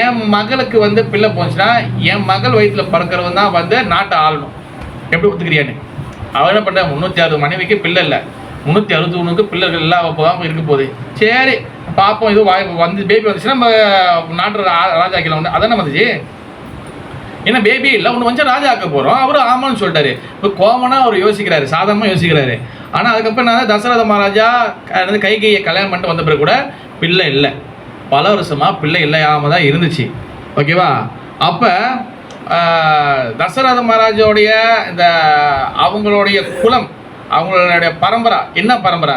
என் மகளுக்கு வந்து பிள்ளை போச்சுன்னா என் மகள் வயிற்றில் பறக்கிறவன் தான் வந்து நாட்டை ஆளணும். எப்படி ஒத்துக்கிறியான்னு அவன் என்ன பண்ணுறேன், 360 மனைவிக்கு பிள்ளை இல்லை, 361க்கு பிள்ளைகள் எல்லாம் அப்போ இருக்க போகுது. சரி பார்ப்போம், இது வந்து பேபி வந்துச்சுன்னா நம்ம நாட்டு ராஜாக்கில் ஒன்று அதானே வந்துச்சு. ஏன்னா பேபி இல்லை ஒன்று வந்து ராஜா ஆக்க போகிறோம். அவரும் ஆமான்னு சொல்லிட்டாரு. இப்போ கோமனாக அவர் யோசிக்கிறாரு, சாதாரணமாக யோசிக்கிறாரு. ஆனால் அதுக்கப்புறம் நான் தசரத மகாராஜா கைகையை கல்யாணம் பண்ணிட்டு வந்த பிறகு கூட பிள்ளை இல்லை, பல வருஷமாக பிள்ளை இல்லாமல் தான் இருந்துச்சு. ஓகேவா? அப்போ தசரத மகாராஜோடைய இந்த அவங்களுடைய குலம், அவங்களுடைய பரம்பரை என்ன பரம்பரை,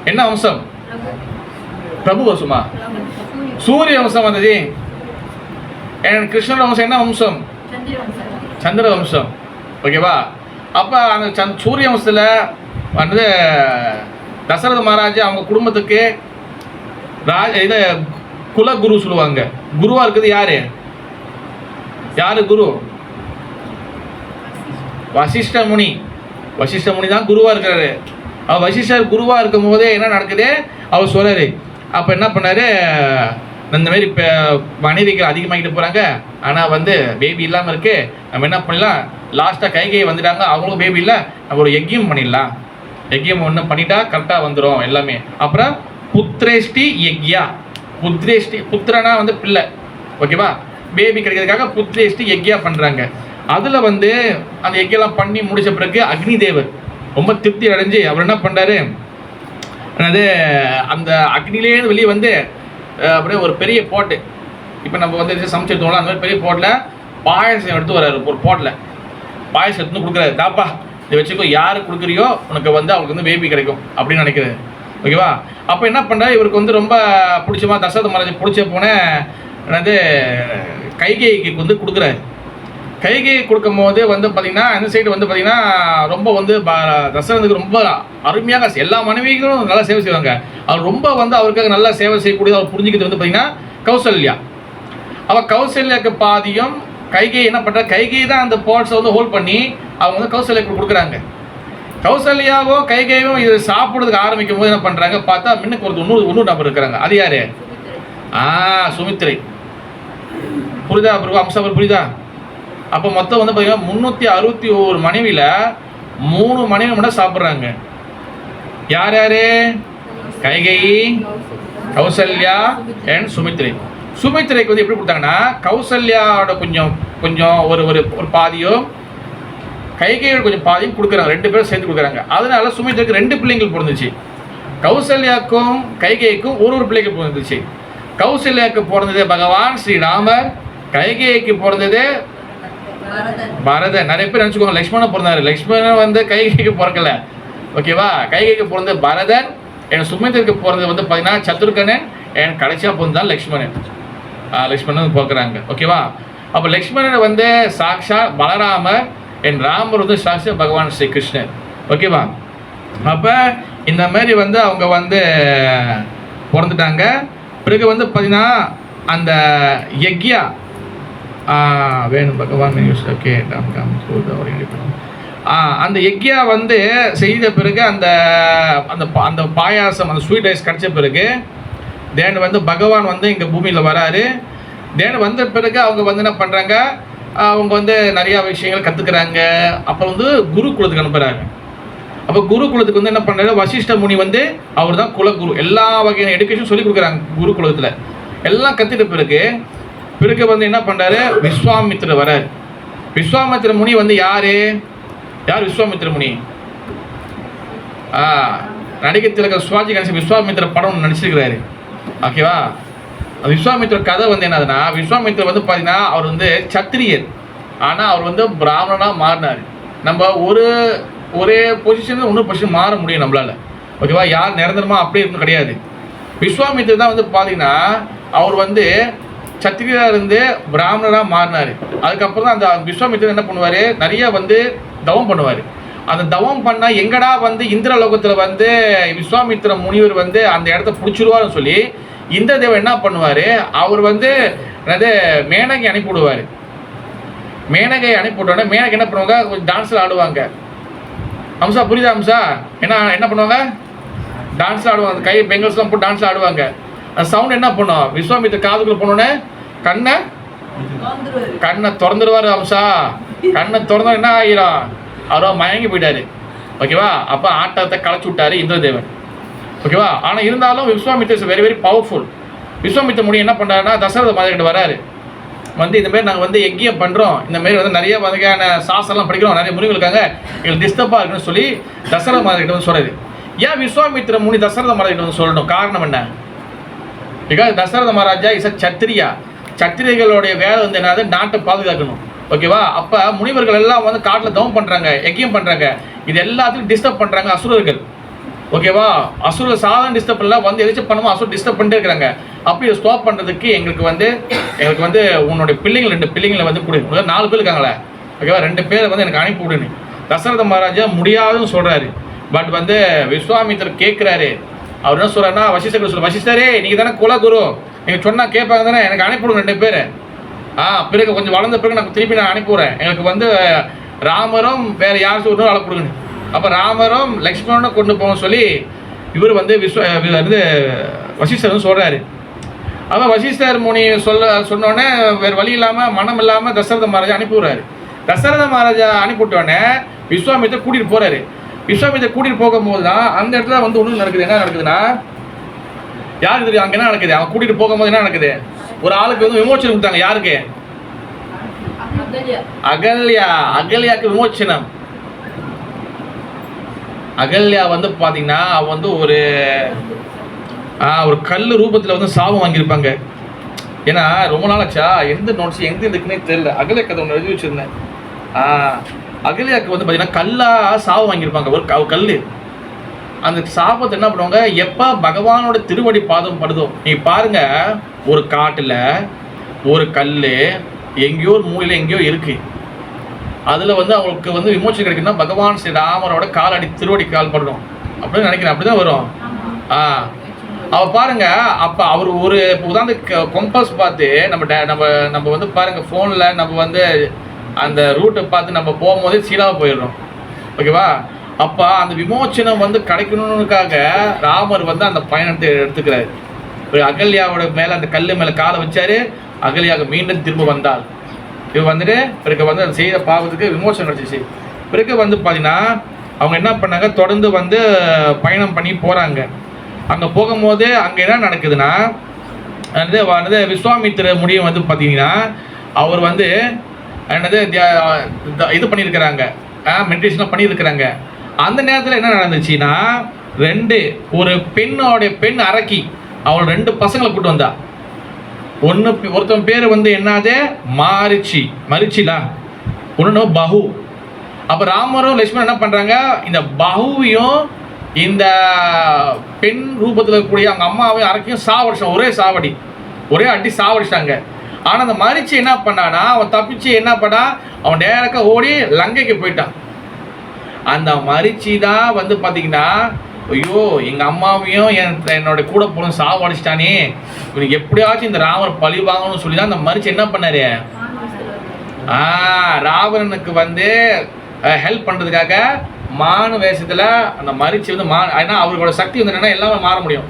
என்ன வம்சம்? பிரபு வம்சமா? சூரிய வம்சம் வந்தது. கிருஷ்ணர் வம்சம் என்ன வம்சம்? சந்திர வம்சம். ஓகேவா? அப்போ அந்த சூரிய வம்சத்தில் வந்து தசரத மகாராஜா அவங்க குடும்பத்துக்கு இது குலகுரு சொல்லுவாங்க. குருவா இருக்குது யாரு? யாரு குரு? வசிஷ்ட முனி. வசிஷ்ட முனி தான் குருவா இருக்கிறாரு. அவர் வசிஷ்டர் குருவா இருக்கும் போதே என்ன நடக்குது அவர் சொல்றாரு. அப்போ என்ன பண்ணாரு, இந்த மாதிரி இப்போ மனைவிகள் அதிகமாகிட்டு போகிறாங்க, ஆனால் வந்து பேபி இல்லாமல் இருக்கு, நம்ம என்ன பண்ணலாம், லாஸ்ட்டாக கைகை வந்துட்டாங்க, அவங்களும் பேபி இல்லை, நம்ம ஒரு யஜ்யம் பண்ணிடலாம். யஜ்யம் ஒன்று பண்ணிட்டா கரெக்டாக வந்துடும் எல்லாமே. அப்புறம் புத்திரேஷ்டி யக்யா. புத்திரேஷ்டி, புத்திரனா வந்து பிள்ளை, ஓகேவா, பேபி கிடைக்கிறதுக்காக புத்திரேஷ்டி யக்யா பண்ணுறாங்க. அதில் வந்து அந்த யக்யெல்லாம் பண்ணி முடிச்ச பிறகு அக்னி தேவர் ரொம்ப திருப்தி அடைஞ்சு அவர் என்ன பண்ணுறாரு, அது அந்த அக்னிலேருந்து வெளியே வந்து அப்படியே ஒரு பெரிய போட்டு, இப்போ நம்ம வந்து சமைச்சிருந்தோம்ல அந்த மாதிரி பெரிய போட்டில் பாயசம் எடுத்து வர்றாரு. ஒரு போட்டில் பாயசம் எடுத்து கொடுக்குறாரு. தாப்பா இதை வச்சுக்கோ, யார் கொடுக்குறியோ உனக்கு வந்து அவங்களுக்கு வந்து பேபி கிடைக்கும் அப்படின்னு நினைக்கிறாரு. ஓகேவா? அப்போ என்ன பண்ணுறாரு, இவருக்கு வந்து ரொம்ப பிடிச்சமா தசரத மகாராஜ் பிடிச்ச போனே என்னது கைகேயிக்கு வந்து கொடுக்குறாரு. கைகை கொடுக்கும் போது வந்து பார்த்திங்கன்னா அந்த சைடு வந்து பார்த்திங்கன்னா ரொம்ப வந்து தசரதுக்கு ரொம்ப அருமையாக எல்லா மனைவிகளும் நல்லா சேவை செய்வாங்க. அவர் ரொம்ப வந்து அவருக்காக நல்லா சேவை செய்யக்கூடிய அவர் புரிஞ்சுக்கிறது வந்து பார்த்திங்கன்னா கௌசல்யா. அவள் கௌசல்யாவுக்கு பாதியும் கைகை என்ன பண்ணுறா, கைகை தான் அந்த பாட்ஸை வந்து ஹோல்ட் பண்ணி அவங்க வந்து கௌசல்யாவுக்கு கொடுக்குறாங்க. கௌசல்யாவும் கைகையும் இது சாப்பிட்றதுக்கு ஆரம்பிக்கும் போது என்ன பண்ணுறாங்க பார்த்தா முன்னுக்கு ஒரு இன்னொரு நபர் இருக்கிறாங்க. அது யார்? சுமித்ரை. புரியுதா பிரபு? அம்சா புரியுதா? அப்போ மொத்தம் வந்து பார்த்தீங்கன்னா 361 மனைவியில் 3 மனைவி மட்டும் சாப்பிட்றாங்க. யார் யார்? கைகை, கௌசல்யா அண்ட் சுமித்ரை. சுமித்ரைக்கு வந்து எப்படி கொடுத்தாங்கன்னா கௌசல்யாவோட கொஞ்சம் கொஞ்சம் ஒரு ஒரு பாதியோ கைகையோட கொஞ்சம் பாதியும் கொடுக்குறாங்க. 2 பேரும் சேர்த்து கொடுக்குறாங்க. அதனால சுமித்ரைக்கு 2 பிள்ளைங்கள் பிறந்துச்சு. கௌசல்யாவுக்கும் கைகைக்கும் ஒரு பிள்ளைகள் பிறந்துச்சு. கௌசல்யாவுக்கு பிறந்தது பகவான் ஸ்ரீராமர், கைகைக்கு பிறந்தது பரதன். நிறைய பேர் நினச்சிக்கோங்க லக்ஷ்மணன் பிறந்தாரு. லக்ஷ்மணன் வந்து கைகைக்கு பிறக்கல, ஓகேவா? கைகைக்கு பிறந்த பரதன், என் சுமித்திற்கு பிறந்தது வந்து பார்த்தீங்கன்னா சத்ருகனன், என் கடைசியாக பிறந்தான் லக்ஷ்மணன். லக்ஷ்மணன் பிறக்கிறாங்க, ஓகேவா? அப்போ லக்ஷ்மணன் வந்து சாக்ஷா பலராமர், என் ராமர் வந்து சாக்ஷா பகவான் ஸ்ரீ கிருஷ்ணன், ஓகேவா? அப்போ இந்த மாதிரி வந்து அவங்க வந்து பிறந்துட்டாங்க. பிறகு வந்து பார்த்தீங்கன்னா அந்த யக்யா வேணும் பகவான் ஓகே அந்த யக்யா வந்து செய்த பிறகு அந்த அந்த அந்த பாயாசம் அந்த ஸ்வீட் ரைஸ் கிடச்ச பிறகு தேன் வந்து பகவான் வந்து இங்கே பூமியில் வராரு. தேன் வந்த பிறகு அவங்க வந்து என்ன பண்ணுறாங்க, அவங்க வந்து நிறையா விஷயங்கள் கற்றுக்குறாங்க. அப்புறம் வந்து குருகுலத்துக்கு அனுப்புகிறாங்க. அப்போ குருகுலத்துக்கு வந்து என்ன பண்ணுறாரு, வசிஷ்ட முனி வந்து அவர் தான் குலகுரு. எல்லா வகையான எடுக்கேஷன் சொல்லி கொடுக்குறாங்க குருகுலத்தில். எல்லாம் கற்றுட்ட பிறகு வந்து என்ன பண்ணுறாரு, விஸ்வாமித்திர வரார். விஸ்வாமித்திர முனி வந்து யார் விஸ்வாமித்திர முனி? நடிகர் திலகம் சிவாஜி கணேசன் விஸ்வாமித்திர படம் நடிச்சிருக்கிறாரு, ஓகேவா? விஸ்வாமித்திர கதை வந்து என்னதுன்னா, விஸ்வாமித்திர வந்து பார்த்தீங்கன்னா அவர் வந்து சத்திரியர், ஆனால் அவர் வந்து பிராமணனாக மாறினார். நம்ம ஒரே பொசிஷன் இன்னொரு பொசிஷன் மாற முடியும் நம்மளால், ஓகேவா? யார் நிரந்தரமாக அப்படியே இருக்கணும் கிடையாது. விஸ்வாமித்திர தான் வந்து பார்த்தீங்கன்னா அவர் வந்து சத்திரியராக இருந்து பிராமணராக மாறினார். அதுக்கப்புறம் தான் அந்த விஸ்வாமித்திரர் என்ன பண்ணுவார், நிறைய வந்து தவம் பண்ணுவார். அந்த தவம் பண்ணால் எங்கடா வந்து இந்திரலோகத்தில் வந்து விஸ்வாமித்திர முனிவர் வந்து அந்த இடத்த பிடிச்சிருவார்னு சொல்லி இந்திரதேவன் என்ன பண்ணுவார், அவர் வந்து மேனகை அனுப்பிவிடுவார். மேனகை அனுப்பிவிட்டோன்னே மேனகை என்ன பண்ணுவாங்க, கொஞ்சம் டான்ஸில் ஆடுவாங்க. அம்சா புரியுதா? அம்சா என்ன பண்ணுவாங்க, டான்ஸில் ஆடுவாங்க. அந்த கை பெங்கல்ஸ்லாம் போட்டு டான்ஸில் ஆடுவாங்க. அந்த சவுண்ட் என்ன பண்ணும், விஸ்வாமித்திர காதுக்குள்ள போனோடனே கண்ணை திறந்துடுவார். அம்சா கண்ணை திறந்தா என்ன ஆகிரும், அவரோ மயங்கி போயிட்டாரு, ஓகேவா? அப்போ ஆட்டத்தை களைச்சி விட்டாரு இந்திரதேவன், ஓகேவா? ஆனால் இருந்தாலும் Vishwamitra is very very powerful. Vishwamitra முனி என்ன பண்ணுறாருன்னா தசரத மகாராஜ்கிட்ட வராரு. வந்து இந்தமாரி நாங்கள் வந்து யஜ்யம் பண்ணுறோம், இந்தமாரி வந்து நிறைய வகையான சாஸ்திரம்லாம் படிக்கிறோம், நிறைய முனிவர் இருக்காங்க, எங்களுக்கு டிஸ்டர்பாக இருக்குன்னு சொல்லி தசரத மகாராஜ்கிட்ட வந்து சொல்கிறாரு. ஏன் விஸ்வாமித்திர முனி தசரத மகாராஜ்கிட்ட வந்து சொல்லணும், காரணம் என்ன? Because Dasharatha Maharaja is a Kshatriya. சத்திரிகளுடைய வேலை வந்து என்னது, நாட்டை பாதுகாக்கணும். ஓகேவா? அப்போ முனிவர்கள் எல்லாம் வந்து காட்டில் தவம் பண்ணுறாங்க, யக்கியம் பண்ணுறாங்க, இது எல்லாத்தையும் டிஸ்டர்ப் பண்ணுறாங்க அசுரர்கள். ஓகேவா? அசுரர்கள் சாதாரண டிஸ்டர்ப் எல்லாம் வந்து எதாச்சும் பண்ணுமோ அசுரர் டிஸ்டர்ப் பண்ணிட்டே இருக்கிறாங்க. அப்படி இதை ஸ்டாப் பண்ணுறதுக்கு எங்களுக்கு வந்து உன்னுடைய பிள்ளைங்கள் 2 பிள்ளைங்களை வந்து கொடு. 4 பேர் இருக்காங்களே, ஓகேவா? 2 பேரை வந்து எனக்கு அனுப்பி விடுன்னு தசரத மகாராஜா முடியாதுன்னு சொல்கிறாரு. பட் வந்து விஸ்வாமித்திரர் கேட்குறாரு. அவர் என்ன சொல்கிறாருன்னா, வசிஷ்டர் வசிஷ்டரே நீங்கள் தானே குலகுரு, நீங்கள் சொன்னால் கேட்பாங்க தானே, எனக்கு அனுப்பிவிடுங்க 2 பேர். பிறகு கொஞ்சம் வளர்ந்த பிறகு நான் திருப்பி அனுப்பிவிட்றேன். எங்களுக்கு வந்து ராமரும் வேறு யார் சொல்கிறோம் அழை கொடுங்க. அப்போ ராமரும் லக்ஷ்மணனை கொண்டு போகணும்னு சொல்லி இவர் வந்து வசிஷ்டர் வந்து சொல்கிறாரு. அப்போ வசிஷ்டர் முனி சொன்னோடனே வேறு வழி இல்லாமல் மனம் இல்லாமல் தசரத மகாராஜா அனுப்பிவிடுறாரு. தசரத மகாராஜா அனுப்பிவிட்டோடனே விஸ்வாமித்திரர் கூட்டிகிட்டு போகிறாரு. விஸ்வாமித்திரர் கூட்டிகிட்டு போகும்போது தான் அந்த இடத்துல வந்து ஒன்று நடக்குது. என்ன நடக்குதுன்னா, யாருக்கு தெரியும் அங்கே என்ன நடக்குது? அவன் கூட்டிகிட்டு போகும்போது என்ன நடக்குது? ஒரு ஆளுக்கு வந்து விமோச்சனம் கொடுத்தாங்க. யாருக்கு? அகல்யாவுக்கு விமோச்சனம். அகல்யா வந்து பார்த்தீங்கன்னா அவ வந்து ஒரு கல் ரூபத்தில் வந்து சாபம் வாங்கியிருப்பாங்க. ஏன்னா ரொம்ப நாளாச்சா எந்த நோட்ஸ் எங்கே இருக்குன்னே தெரியல. அகல்யா கதை ஒன்று எழுதி வச்சுருந்தேன். அகல்யாவுக்கு வந்து பார்த்தீங்கன்னா கல்லாக சாபம் வாங்கியிருப்பாங்க. ஒரு கல். அந்த சாபத்தை என்ன பண்ணுவாங்க, எப்போ பகவானோட திருவடி பாதம் படுதோ, நீ பாருங்க, ஒரு காட்டில் ஒரு கல் எங்கேயோ ஒரு மூலையில் எங்கேயோ இருக்கு. அதில் வந்து அவங்களுக்கு வந்து விமோச்சனம் கிடைக்குன்னா பகவான் ஸ்ரீ ராமரோட திருவடி கால் படணும் அப்படின்னு நினைக்கிறேன். அப்படி தான் வரும். அவள் பாருங்க. அப்போ அவர் ஒரு உதாரணத்துக்கு கொம்பஸ் பார்த்து நம்ம வந்து பாருங்க, ஃபோனில் நம்ம வந்து அந்த ரூட்டை பார்த்து நம்ம போகும்போதே சீராக போயிடுறோம். ஓகேவா? அப்போ அந்த விமோச்சனம் வந்து கிடைக்கணுக்காக ராமர் வந்து அந்த பயணத்தை எடுத்துக்கிறாரு. அகல்யாவோட மேலே அந்த கல் மேலே காலை வச்சாரு. அகல்யாக மீண்டும் திரும்ப வந்தாள். இது வந்துட்டு பிறகு வந்து அதை செய்த பாவத்துக்கு விமோசனம் கிடச்சிச்சு. பிறகு வந்து பார்த்தீங்கன்னா அவங்க என்ன பண்ணாங்க, தொடர்ந்து வந்து பயணம் பண்ணி போகிறாங்க. அங்கே போகும்போது அங்கே என்ன நடக்குதுன்னா, விஸ்வாமித்திர முடியும் வந்து பார்த்தீங்கன்னா அவர் வந்து இது பண்ணியிருக்கிறாங்க, மெடிடேஷன் பண்ணியிருக்கிறாங்க. அந்த நேரத்தில் என்ன நடந்துச்சுன்னா, ஒரு பெண் அரக்கி அவள் 2 பசங்களை கூட்டு வந்தா. ஒருத்தன் பேர் வந்து என்னது மரிச்சிலா, ஒன்று பஹு. அப்போ ராமரும் லட்சுமணன் என்ன பண்ணுறாங்க, இந்த பஹுவையும் இந்த பெண் ரூபத்தில் இருக்கக்கூடிய அவங்க அம்மாவையும் அரக்கியும் சாவடிச்சாங்க. ஒரே அடி சாவடிச்சாங்க. ஆனால் அந்த மரிச்சி என்ன பண்ணானா, அவன் தப்பிச்சு என்ன பண்ணா, அவன் டேரக்டாக ஓடி லங்கைக்கு போயிட்டான். அந்த மரிச்சி தான் வந்து பார்த்தீங்கன்னா, ஐயோ எங்கள் அம்மாவையும் என்னோட கூட போகணும் சாவடிச்சிட்டானே, இவனுக்கு எப்படியாச்சும் இந்த ராமர் பழி வாங்கணும்னு சொல்லி தான் அந்த மரிச்சி என்ன பண்ணாரு, ராவணனுக்கு வந்து ஹெல்ப் பண்ணுறதுக்காக மானு வேஷத்தில் அந்த மரிச்சி வந்து ஏன்னா அவரோட சக்தி வந்து என்னென்னா எல்லாமே மாற முடியும்.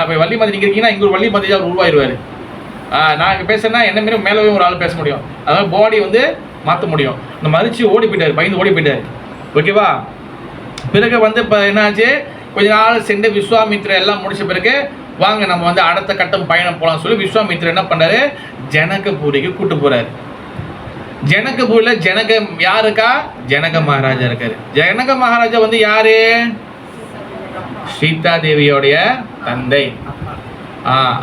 இப்போ வள்ளி மாதிரி நீங்கள் இருக்கீங்கன்னா இங்கே ஒரு வள்ளி மாதிரி அவர் உருவாயிருவார். நான் இங்கே பேசுகிறேன்னா என்ன மாரி மேலே ஒரு ஆள் பேச முடியும். அதாவது பாடி வந்து மாற்ற முடியும். அந்த மரிச்சி ஓடி போயிட்டார், பயந்து ஓடி போயிட்டார். ஓகேவா? பிறகு வந்து இப்போ என்னாச்சு, கொஞ்ச நாள் சென்று விஸ்வாமித்திரர் எல்லாம் முடிச்ச பிறகு வாங்க நம்ம வந்து அடுத்த கட்டம் பயணம் போகலாம்னு சொல்லி விஸ்வாமித்திரர் என்ன பண்ணாரு, ஜனகபுரிக்கு கூட்டு போறாரு. ஜனகபுரியில் யாருக்கா, ஜனக மகாராஜா இருக்காரு. ஜனக மகாராஜா வந்து யாரு, சீதா தேவியோடைய தந்தை.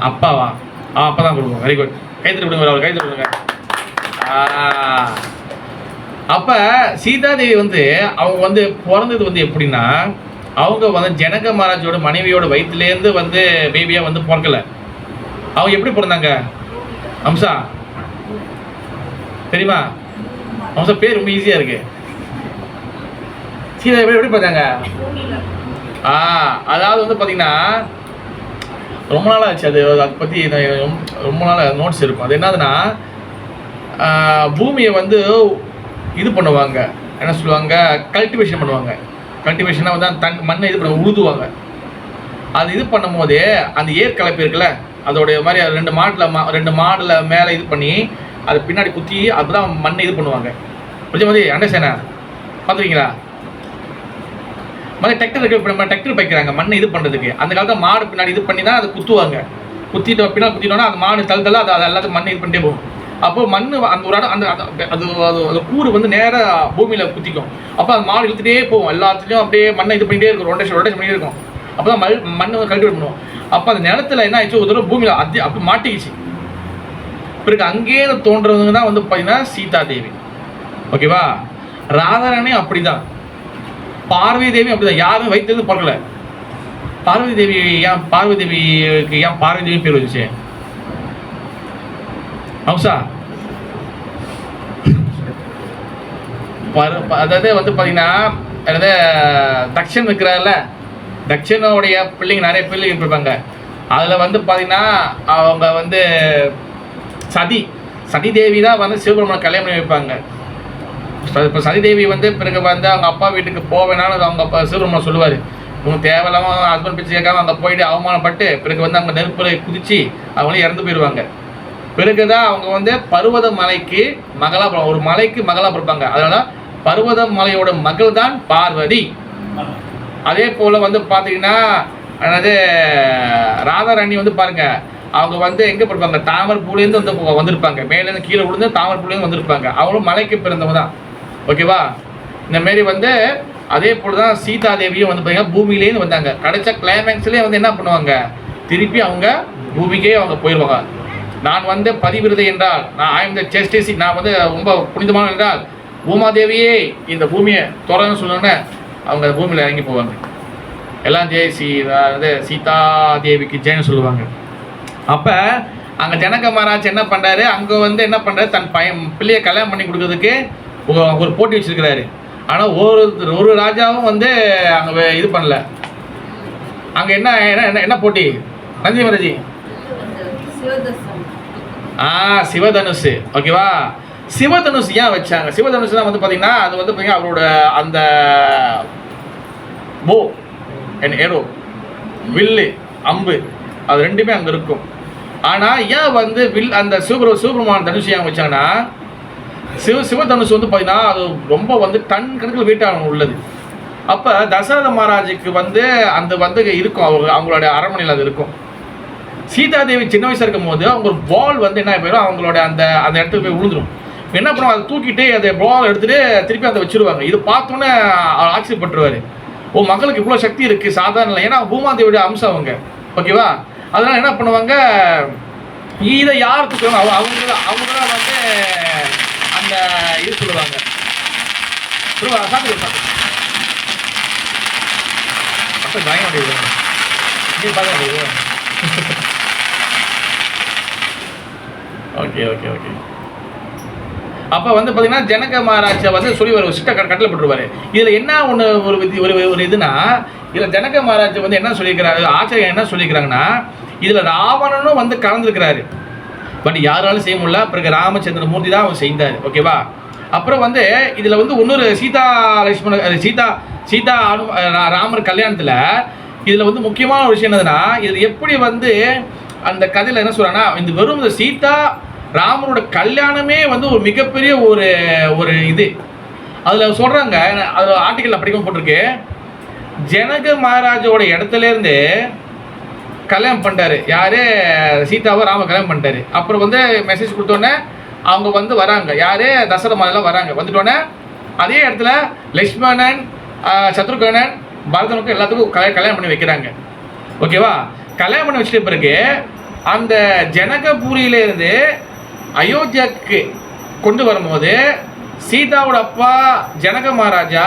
அப்பாவா? அப்பதான் கொடுப்போம். Very good. கைத்தறி விடுங்க, அவர் கைத்தறி விடுங்க. அப்போ சீதாதேவி வந்து அவங்க வந்து பிறந்தது வந்து எப்படின்னா, அவங்க வந்து ஜனக மகாராஜோட மனைவியோட வயிற்றுலேருந்து வந்து பேபியாக வந்து பிறக்கலை. அவங்க எப்படி பிறந்தாங்க, அம்சா தெரியுமா? அம்சா பேர் ரொம்ப ஈஸியாக இருக்கு. சீதாதேவி எப்படி பார்த்தாங்க? அதாவது வந்து பார்த்தீங்கன்னா ரொம்ப நாள் ஆச்சு, அதை பற்றி ரொம்ப நாள் நோட்ஸ் இருக்கும். அது என்னதுன்னா, பூமியை வந்து இது பண்ணுவாங்க, என்ன சொல்லுவாங்க, கல்டிவேஷன் பண்ணுவாங்க. கல்டிவேஷனாக வந்து மண்ணை இது பண்ண உழுதுவாங்க. அது இது பண்ணும் போதே அந்த ஏர் கலப்பு இருக்குல்ல, அதோடைய மாதிரி 2 மாடில் மேலே இது பண்ணி அது பின்னாடி குத்தி அதுதான் மண்ணை இது பண்ணுவாங்க. கொஞ்சம் மாதிரி அண்டர்ஸ்டாண்டா பார்த்துருக்கீங்களா? மாதிரி டிராக்டர் இருக்கு, டிராக்டர் பைக்கிறாங்க மண்ணை இது பண்ணுறதுக்கு. அந்த காலத்தில் மாடு பின்னாடி இது பண்ணி தான் அதை குத்துவாங்க. பின்னாடி குத்திட்டோன்னா அந்த மாடு தள்ள அது எல்லாத்தையும் மண்ணை இது பண்ணிட்டே போகும். அப்போ மண் அந்த ஒரு இடம் அந்த அது கூறு வந்து நேராக பூமியில் குத்திக்கும். அப்போ அந்த மாடு இழுத்துட்டே போகும், எல்லாத்துலேயும் அப்படியே மண்ணை இது பண்ணிகிட்டே இருக்கும், ரொட்டேஷன் பண்ணிகிட்டே இருக்கும். அப்போ தான் மண் வந்து கல்டிவேட் பண்ணுவோம். அப்போ அந்த நிலத்தில் என்ன ஆயிடுச்சு, ஒரு தடவை பூமியில் அப்படி மாட்டிக்கிச்சு. பிறகு அங்கேயே தோன்றவங்க தான் வந்து பார்த்தீங்கன்னா சீதா தேவி. ஓகேவா? ராதாராணி அப்படிதான், பார்வதி தேவி அப்படிதான். யாரும் வைத்தது பார்க்கல. பார்வதி தேவி ஏன் பார்வதி தேவிக்கு ஏன் பார்வதி தேவி பேர் வந்துச்சு? ஹம்சா, அதாவது வந்து பார்த்தீங்கன்னா அதாவது தக்ஷன் இருக்கிறார்ல, தக்ஷனுடைய பிள்ளைங்க நிறைய பிள்ளைங்க இருப்பாங்க. அதில் வந்து பார்த்தீங்கன்னா அவங்க வந்து சதி தேவி தான் வந்து சிவபெருமானை கல்யாணம் பண்ணி வைப்பாங்க. இப்போ சதிதேவி வந்து பிறகு வந்து அவங்க அப்பா வீட்டுக்கு போவேனாலும் அவங்க அப்பா சிவபெருமான் சொல்லுவார், இவங்க தேவையில்லாமல் ஹஸ்பண்ட் பிடிச்சி கேட்காம அங்கே போயிட்டு அவமானப்பட்டு பிறகு வந்து அவங்க நெருப்புல குதிச்சு அவங்களே இறந்து போயிடுவாங்க. பிறகுதான் அவங்க வந்து பர்வத மலைக்கு மகளா ஒரு மலைக்கு மகளா பிறப்பாங்க. அதனால பர்வத மலையோட மகள் தான் பார்வதி. அதே போல வந்து பார்த்தீங்கன்னா அதாவது ராதாராணி வந்து பாருங்க, அவங்க வந்து எங்கே பிறப்பாங்க? தாமர் பூலேருந்து வந்து வந்திருப்பாங்க, மேலேருந்து கீழே விழுந்து தாமர் பூலேருந்து வந்திருப்பாங்க. அவங்களும் மலைக்கு பிறந்தவங்க தான். ஓகேவா? இந்த மாரி வந்து அதே போல தான் சீதா தேவியும் வந்து பார்த்தீங்கன்னா பூமியிலேருந்து வந்தாங்க. கிடைச்ச கிளைமேக்ஸ்லேயே வந்து என்ன பண்ணுவாங்க? திருப்பி அவங்க பூமிக்கே அவங்க போயிடுவாங்க. நான் வந்து பதிவிரதை என்றால், நான் ஆய்ந்த சேஸ்டேசி, நான் வந்து ரொம்ப புனிதமான என்றால் பூமாதேவியே இந்த பூமியை தொடர்ந்து சொன்னோன்னே அவங்க பூமியில் இறங்கி போவாங்க. எல்லாம் அதாவது சீதா தேவிக்கு ஜெயன்னு சொல்லுவாங்க. அப்போ அங்கே ஜனக மகாராஜ் என்ன பண்ணுறாரு? அங்கே வந்து என்ன பண்ணுறாரு? தன் பிள்ளையை கல்யாணம் பண்ணி கொடுக்கறதுக்கு ஒரு போட்டி வச்சிருக்கிறாரு. ஆனால் ஒரு ராஜாவும் வந்து அங்கே இது பண்ணல. அங்கே என்ன என்ன என்ன போட்டி நந்தி மகாராஜி? சிவதனுஷ். ஓகேவா? சிவதனுஷ் ஏன் வச்சாங்க? சிவதனுஷ்லாம் வந்து பார்த்தீங்கன்னா அது வந்து பார்த்தீங்கன்னா அவரோட அந்த போ என் ஏரோ வில்லு அம்பு அது ரெண்டுமே அங்கே இருக்கும். ஆனால் ஏன் வந்து அந்த சிவபெருமான் தனுஷ் ஏன் வச்சாங்கன்னா சிவதனுஷ் வந்து பார்த்தீங்கன்னா அது ரொம்ப வந்து டன் கணக்கில் வெயிட்டாக உள்ளது. அப்போ தசரத மகாராஜுக்கு வந்து அந்த வந்து இருக்கும், அவங்களோட அரண்மனையில் அது இருக்கும். சீதாதேவி சின்ன வயசாக இருக்கும் போது அவங்க ஒரு பால் வந்து என்ன போயிடும், அவங்களோட அந்த இடத்துக்கு போய் விழுந்துடும். என்ன பண்ணுவாங்க? அதை தூக்கிட்டு அந்த பால் எடுத்துகிட்டு திருப்பி அதை வச்சுருவாங்க. இது பார்த்தோன்னே ஆச்சரியப்பட்டுருவார், ஓ மகளுக்கு இவ்வளோ சக்தி இருக்குது, சாதாரண இல்லை. ஏன்னா பூமாதேவியோட அம்சம் அவங்க. ஓகேவா? அதனால் என்ன பண்ணுவாங்க? இதை யார் தூக்குறாங்க? அவங்க தான் வந்து அந்த இது சொல்லுவாங்க. Okay okay okay. அப்போ வந்து பார்த்தீங்கன்னா ஜனக மகாராஜா வந்து சொல்லி ஒரு சிட்ட கட்டளை போட்டுருவாரு. இதில் என்ன ஒன்று ஒரு இதுனா, இதில் ஜனக மகாராஜா வந்து என்ன சொல்லியிருக்கிறாரு, ஆச்சாரியன் என்ன சொல்லியிருக்கிறாங்கன்னா, இதில் ராவணனும் வந்து கலந்துருக்கிறாரு. பட் யாராலும் செய்ய முடியல. பிறகு ராமச்சந்திர மூர்த்தி தான் அவர் செய்தார். ஓகேவா? அப்புறம் வந்து இதில் வந்து இன்னொரு சீதா ராமர் கல்யாணத்தில் இதில் வந்து முக்கியமான ஒரு விஷயம் என்னதுன்னா, இதில் எப்படி வந்து அந்த கதையில் என்ன சொல்கிறாங்கன்னா, இந்த வெறும் இந்த சீதா ராமரோட கல்யாணமே வந்து ஒரு மிகப்பெரிய ஒரு இது அதில் சொல்கிறாங்க. அதில் ஆர்டிக்கலில் படிக்கவும் போட்டிருக்கு, ஜனக மகாராஜோட இடத்துலேருந்து கல்யாணம் பண்ணிட்டாரு. யார்? சீதாவை ராம கல்யாணம் பண்ணிட்டாரு. அப்புறம் வந்து மெசேஜ் கொடுத்தோன்னே அவங்க வந்து வராங்க. யார்? தசரத மகாராஜெலாம் வராங்க. வந்துட்டோன்னே அதே இடத்துல லக்ஷ்மணன், சத்ருகனன், பரதனுக்கும் எல்லாத்துக்கும் கல்யாணம் பண்ணி வைக்கிறாங்க. ஓகேவா? கல்யாணம் பண்ணி வச்சுட்ட பிறகு அந்த ஜனகபூரியிலேருந்து அயோத்தியாவுக்கு கொண்டு வரும்போது சீதாவோட அப்பா ஜனக மகாராஜா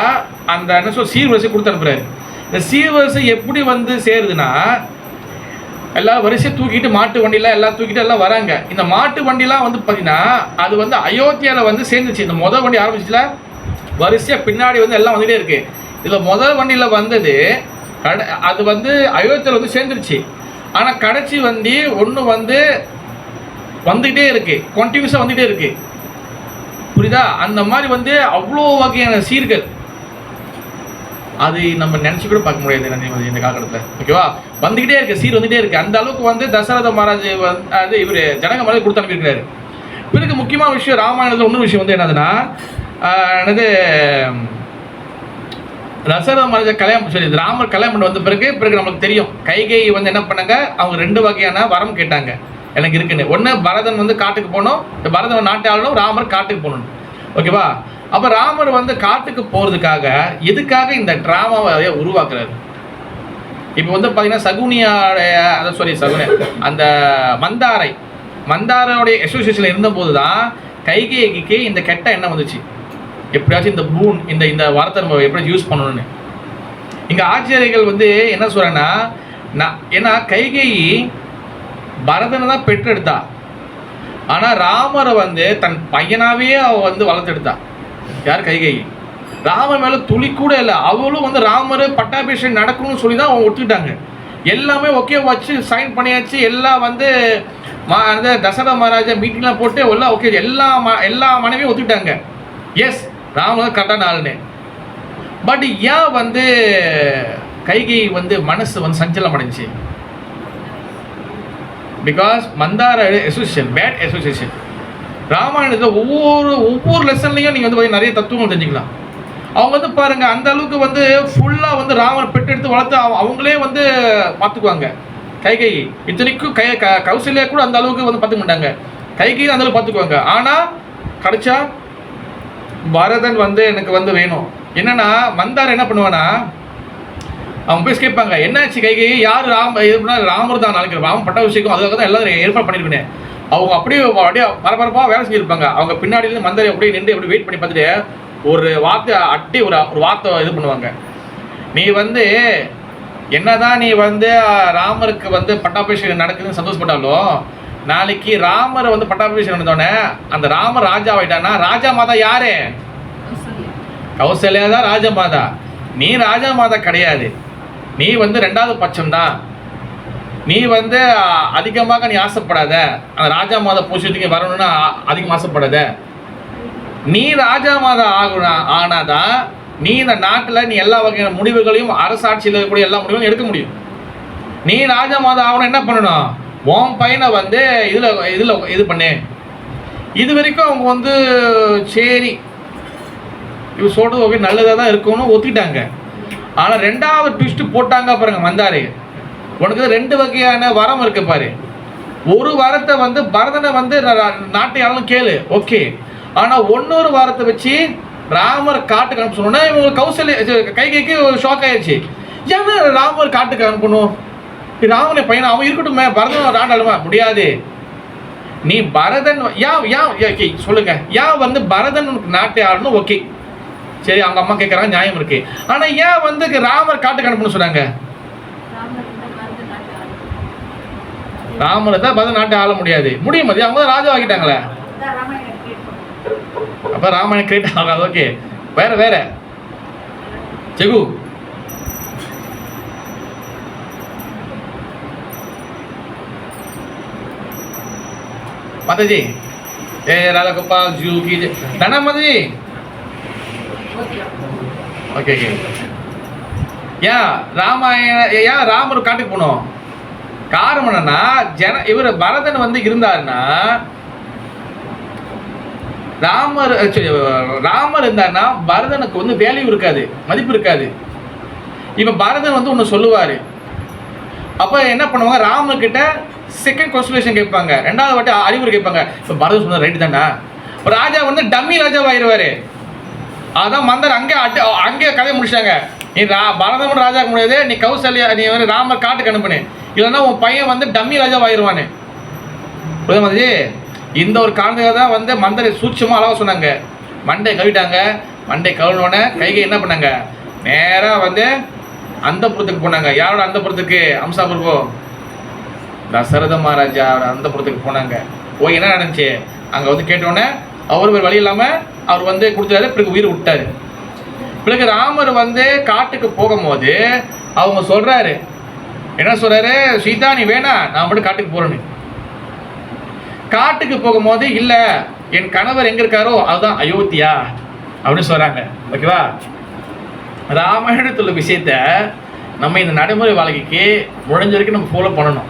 அந்த என்ன சொல் சீர்வரிசை கொடுத்து அனுப்புறாரு. இந்த சீர்வரிசை எப்படி வந்து சேருதுன்னா, எல்லாம் வரிசையை தூக்கிட்டு மாட்டு வண்டியில் எல்லாம் தூக்கிட்டு எல்லாம் வராங்க. இந்த மாட்டு வண்டிலாம் வந்து பார்த்தீங்கன்னா அது வந்து அயோத்தியாவில் வந்து சேர்ந்துச்சு. இந்த முதல் வண்டி ஆரம்பிச்சுல வரிசையாக பின்னாடி வந்து எல்லாம் வந்துகிட்டே இருக்குது. இதில் முதல் வண்டியில் வந்தது அது வந்து அயோத்தியாவில் வந்து சேர்ந்துருச்சு. ஆனால் கடைசி வண்டி ஒன்று வந்து வந்துக்கிட்டே இருக்குது, கண்டினியூஸாக வந்துகிட்டே இருக்குது. புரியுதா? அந்த மாதிரி வந்து அவ்வளோ வகையான சீர்கள் அது நம்ம நினச்சி கூட பார்க்க முடியாது இந்த காலகட்டத்தில். ஓகேவா? வந்துக்கிட்டே இருக்குது, சீர் வந்துகிட்டே இருக்குது. அந்த அளவுக்கு வந்து தசரத மகாராஜ் அது இவர் ஜனக மகாராஜ் கொடுத்து அனுப்பியிருக்கிறாரு. பிறகு முக்கியமான விஷயம் ராமாயணத்தில் இன்னொரு விஷயம் வந்து என்னதுன்னா, தசரத மகாராஜா கல்யாணம் சொல்லி ராமர் கல்யாணம் பண்ணி வந்த பிறகு நம்மளுக்கு தெரியும், கைகை வந்து என்ன பண்ணாங்க, அவங்க 2 வகையான வரம் கேட்டாங்க எனக்கு இருக்குன்னு. ஒன்று பரதன் வந்து காட்டுக்கு போகணும், பரதன் நாட்டு ஆளணும், ராமர் காட்டுக்கு போகணும். ஓகேவா? அப்போ ராமர் வந்து காட்டுக்கு போகிறதுக்காக எதுக்காக இந்த ட்ராமாவை உருவாக்குறாரு? இப்போ வந்து பார்த்தீங்கன்னா சகுனிய அந்த மந்தாரை மந்தாரோடைய அசோசியேஷனில் இருந்தபோது தான் கைகேயிக்கு இந்த கெட்ட எண்ணம் வந்துச்சு, எப்படியாச்சும் இந்த பூன் இந்த வார்த்தை நம்ம எப்படியாச்சும் யூஸ் பண்ணணும்னு. இங்கே ஆச்சாரியர்கள் வந்து என்ன சொல்கிறேன்னா, ஏன்னா கைகேயி பரதனை தான் பெற்றெடுத்தா, ஆனால் ராமரை வந்து தன் பையனாகவே அவள் வந்து வளர்த்தெடுத்தா. யார்? கைகேயி. ராமர் மேலே துளி கூட இல்லை. அவளும் வந்து ராமர் பட்டாபிஷேகம் நடக்கணும்னு சொல்லி தான் அவங்க ஒத்துக்கிட்டாங்க. எல்லாமே ஓகே வச்சு சைன் பண்ணியாச்சு. எல்லாம் வந்து அந்த தசரத மகாராஜா மீட்டிங்லாம் போட்டு எல்லாம் ஓகே, எல்லா மனைவியும் ஒத்துக்கிட்டாங்க. எஸ், ராமர் கரெக்டான ஆளுன்னு. பட் ஏன் வந்து கைகை வந்து மனசு வந்து சஞ்சலம் அடைஞ்சி? பிகாஸ் மந்தார அசோசியேஷன், பேட் அசோசியேஷன். ராமாயணத்தில் ஒவ்வொரு லெசன்லையும் நீங்கள் வந்து நிறைய தத்துவங்கள் தெரிஞ்சுக்கலாம். அவங்க வந்து பாருங்கள், அந்த அளவுக்கு வந்து ஃபுல்லாக வந்து ராமனை பெற்றெடுத்து வளர்த்து அவங்களே வந்து பார்த்துக்குவாங்க. கைகை இத்தனைக்கும் கௌசல்யா கூட அந்த அளவுக்கு வந்து பார்த்துக்க மாட்டாங்க, கைகை அந்த அளவுக்கு பார்த்துக்குவாங்க. ஆனால் கிடைச்சா பரதன் வந்து எனக்கு வந்து வேணும். என்னன்னா மந்தார் என்ன பண்ணுவானா, அவங்க போய் கேட்பாங்க, என்னாச்சு கைகை, யார் ராமர் தான் நாளைக்கு ராம பட்டாபிஷேகம், அதுக்காக தான் எல்லாரும் ஏற்பாடு பண்ணியிருக்கேன். அவங்க அப்படியே பரபரப்பாக வேலை செஞ்சுருப்பாங்க. அவங்க பின்னாடியிருந்து மந்தாரி அப்படியே நின்று அப்படி வெயிட் பண்ணி பார்த்துட்டு ஒரு வார்த்தை அட்டி ஒரு வார்த்தை இது பண்ணுவாங்க. நீ வந்து என்னதான் நீ வந்து ராமருக்கு வந்து பட்டாபிஷேகம் நடக்குதுன்னு சந்தோஷப்பட்டாலும், நாளைக்கு ராமர் வந்து பட்டாபிஷேகம் நடந்தோடனே அந்த ராமர் ராஜா ஆயிட்டானா, ராஜா மாதா யாரு? கௌசல்யா தான் ராஜா மாதா. நீ ராஜா மாதா கிடையாது, நீ வந்து ரெண்டாவது பட்சம் தான். நீ வந்து அதிகமாக நீ ஆசைப்படாத, அந்த ராஜா மாதா பொசிஷனுக்கு வரணும்னு அதிகமாக ஆசைப்படாத. நீ ராஜா மாதா ஆனாதான் நீ இந்த நாட்டில் நீ எல்லா வகையான முடிவுகளையும், அரசாட்சியில் இருக்கக்கூடிய எல்லா முடிவுகளையும் எடுக்க முடியும். நீ ராஜா மாதா ஆகணும், என்ன பண்ணணும்? உன் பையனை வந்து இதில் இது பண்ணு. இது வரைக்கும் அவங்க வந்து சரி இவ சொல்கிறது ஓகே நல்லதாக தான் இருக்கும்னு ஒத்துக்கிட்டாங்க. ஆனால் ரெண்டாவது ட்விஸ்ட்டு போட்டாங்க பாருங்க மந்தாரி. உனக்கு 2 வகையான வரம் இருக்கு பாரு. ஒரு வரத்தை வந்து பரதனை வந்து நாட்டை யாரும் கேளு, ஓகே. ஆனால் இன்னொரு வாரத்தை வச்சு ராமர் காட்டுக்கு அனுப்ப சொன்னோன்னா இவங்க கைகைக்கு ஒரு ஷாக் ஆயிடுச்சு. ஏன்னா ராமர் காட்டுக்கு அனுப்பணும், ராமனை பையனை அவன் இருக்கட்டுமே, பரதன் ஆண்டாளுமா முடியாது. நீ பரதன் ஏன் சொல்லுங்க, ஏன் வந்து பரதன் நாட்டை ஆடணும், ஓகே சரி, அவங்க அம்மா கேட்குறாங்க, நியாயம் இருக்கு. ஆனால் ஏன் வந்து ராமர் காட்டுக்கு அனுப்பணும்னு சொன்னாங்க? ராமரை தான் பரதன் நாட்டை ஆள முடியாது, முடியும் அது, அவங்க தான் ராஜா ஆகிட்டாங்களே. அப்போ ராமாயணம் கிரியேட் ஆகாது, ஓகே. வேற செகு माताजी, ए राधा गोपाल जू की दाना माताजी, ओके ओके. ஏன் ராமர் காட்டுக்கு போனோம்? காரணம் என்னன்னா, இவர் பரதன் வந்து இருந்தாருன்னா, ராமர் இருந்தாருன்னா பரதனுக்கு வந்து வேல்யூ இருக்காது, மதிப்பு இருக்காது. இப்போ பரதன் வந்து ஒன்று சொல்லுவார், அப்போ என்ன பண்ணுவாங்க, ராமர்கிட்ட செகண்ட் கன்சல்டேஷன் கேட்பாங்க, 2வது வாட்டி அறிவுரை கேட்பாங்க. இப்போ பரதன் சொன்ன ரைட்டு தானே, ராஜா வந்து டம்மி ராஜாவாயிருவார். அதான் மந்தர் அங்கே கதையை முடிச்சிட்டாங்க. நீ பரதன் ராஜாக்க முடியாது, நீ கௌசல்யா நீ வந்து ராமர் காட்டுக்கு அனுப்புனு, இல்லைன்னா உன் பையன் வந்து டம்மி ராஜாவாயிருவானு. புரியுது மாதிரி? இந்த ஒரு காரணத்துக்காக தான் வந்து மந்தரை சூட்சமாக அளவாக சொன்னாங்க. மண்டை கழுவிட்டாங்க. மண்டை கழுவினோடனே கைகை என்ன பண்ணாங்க, நேராக வந்து அந்தப்புறத்துக்கு போனாங்க. யாரோட அந்தப்புறத்துக்கு? அம்சாபுரம், தசரத மகாராஜாவோட அந்தப்புறத்துக்கு போனாங்க. போய் என்ன நடந்துச்சு அங்கே வந்து கேட்டோடனே அவர் வேறு வழி இல்லாமல் அவர் வந்து கொடுத்தாரு, பிறகு உயிர் விட்டார். பிறகு ராமர் வந்து காட்டுக்கு போகும்போது அவங்க சொல்கிறாரு, என்ன சொல்கிறாரு, சீதா நீ வேணா, நான் மட்டும் காட்டுக்கு போகிறேன்னு. காட்டுக்கு போகும்போது இல்லை, என் கணவர் எங்கே இருக்காரோ அதுதான் அயோத்தியா அப்படின்னு சொல்கிறாங்க. ஓகேவா? ராமாயணத்தில் உள்ள விஷயத்த நம்ம இந்த நடைமுறை வாழ்க்கைக்கு முடிஞ்ச வரைக்கும் நம்ம ஃபாலோ பண்ணணும்.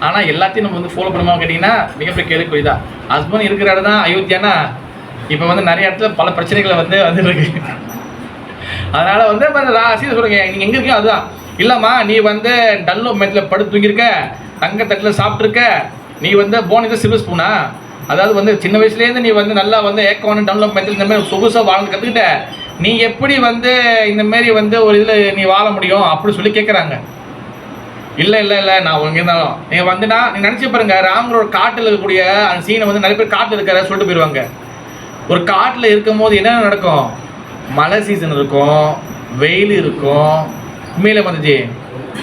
ஆனால் எல்லாத்தையும் நம்ம வந்து ஃபாலோ பண்ணுமா கேட்டிங்கன்னா மிகப்பெரிய கேள்விக்குறிதான். ஹஸ்பண்ட் இருக்கிற இடம் தான் அயோத்தியானா, இப்போ வந்து நிறைய இடத்துல பல பிரச்சனைகளை வந்து இருக்கு. அதனால் வந்து சீதை சொல்லுங்க, நீங்கள் எங்கே இருக்கீங்க அதுதான். இல்லைம்மா நீ வந்து டல்லோ மெத்தில் படுத்து தூங்கியிருக்க, தங்கத்தட்டில் சாப்பிட்ருக்க, நீ வந்து போனது சில்வர் ஸ்பூனா, அதாவது வந்து சின்ன வயசுலேருந்து நீ வந்து நல்லா வந்து ஏக்கோன்னு டவுன்லோட் மெத்தில் இந்த மாதிரி சொகுசாக வாழ்ந்து கற்றுக்கிட்ட, நீ எப்படி வந்து இந்த மாதிரி வந்து ஒரு இதில் நீ வாழ முடியும் அப்படி சொல்லி கேட்குறாங்க. இல்லை இல்லை இல்லை நான் எங்கே இருந்தாலும் நீங்கள் வந்துன்னா நீங்கள் நினச்சி பாருங்க, ராமரோட காட்டில் இருக்கக்கூடிய அந்த சீனை வந்து நிறைய பேர் காட்டில் இருக்கிற சொல்லிட்டு போயிடுவாங்க. ஒரு காட்டில் இருக்கும் போது என்ன நடக்கும்? மழை சீசன் இருக்கும், வெயில் இருக்கும். உண்மையில வந்துச்சு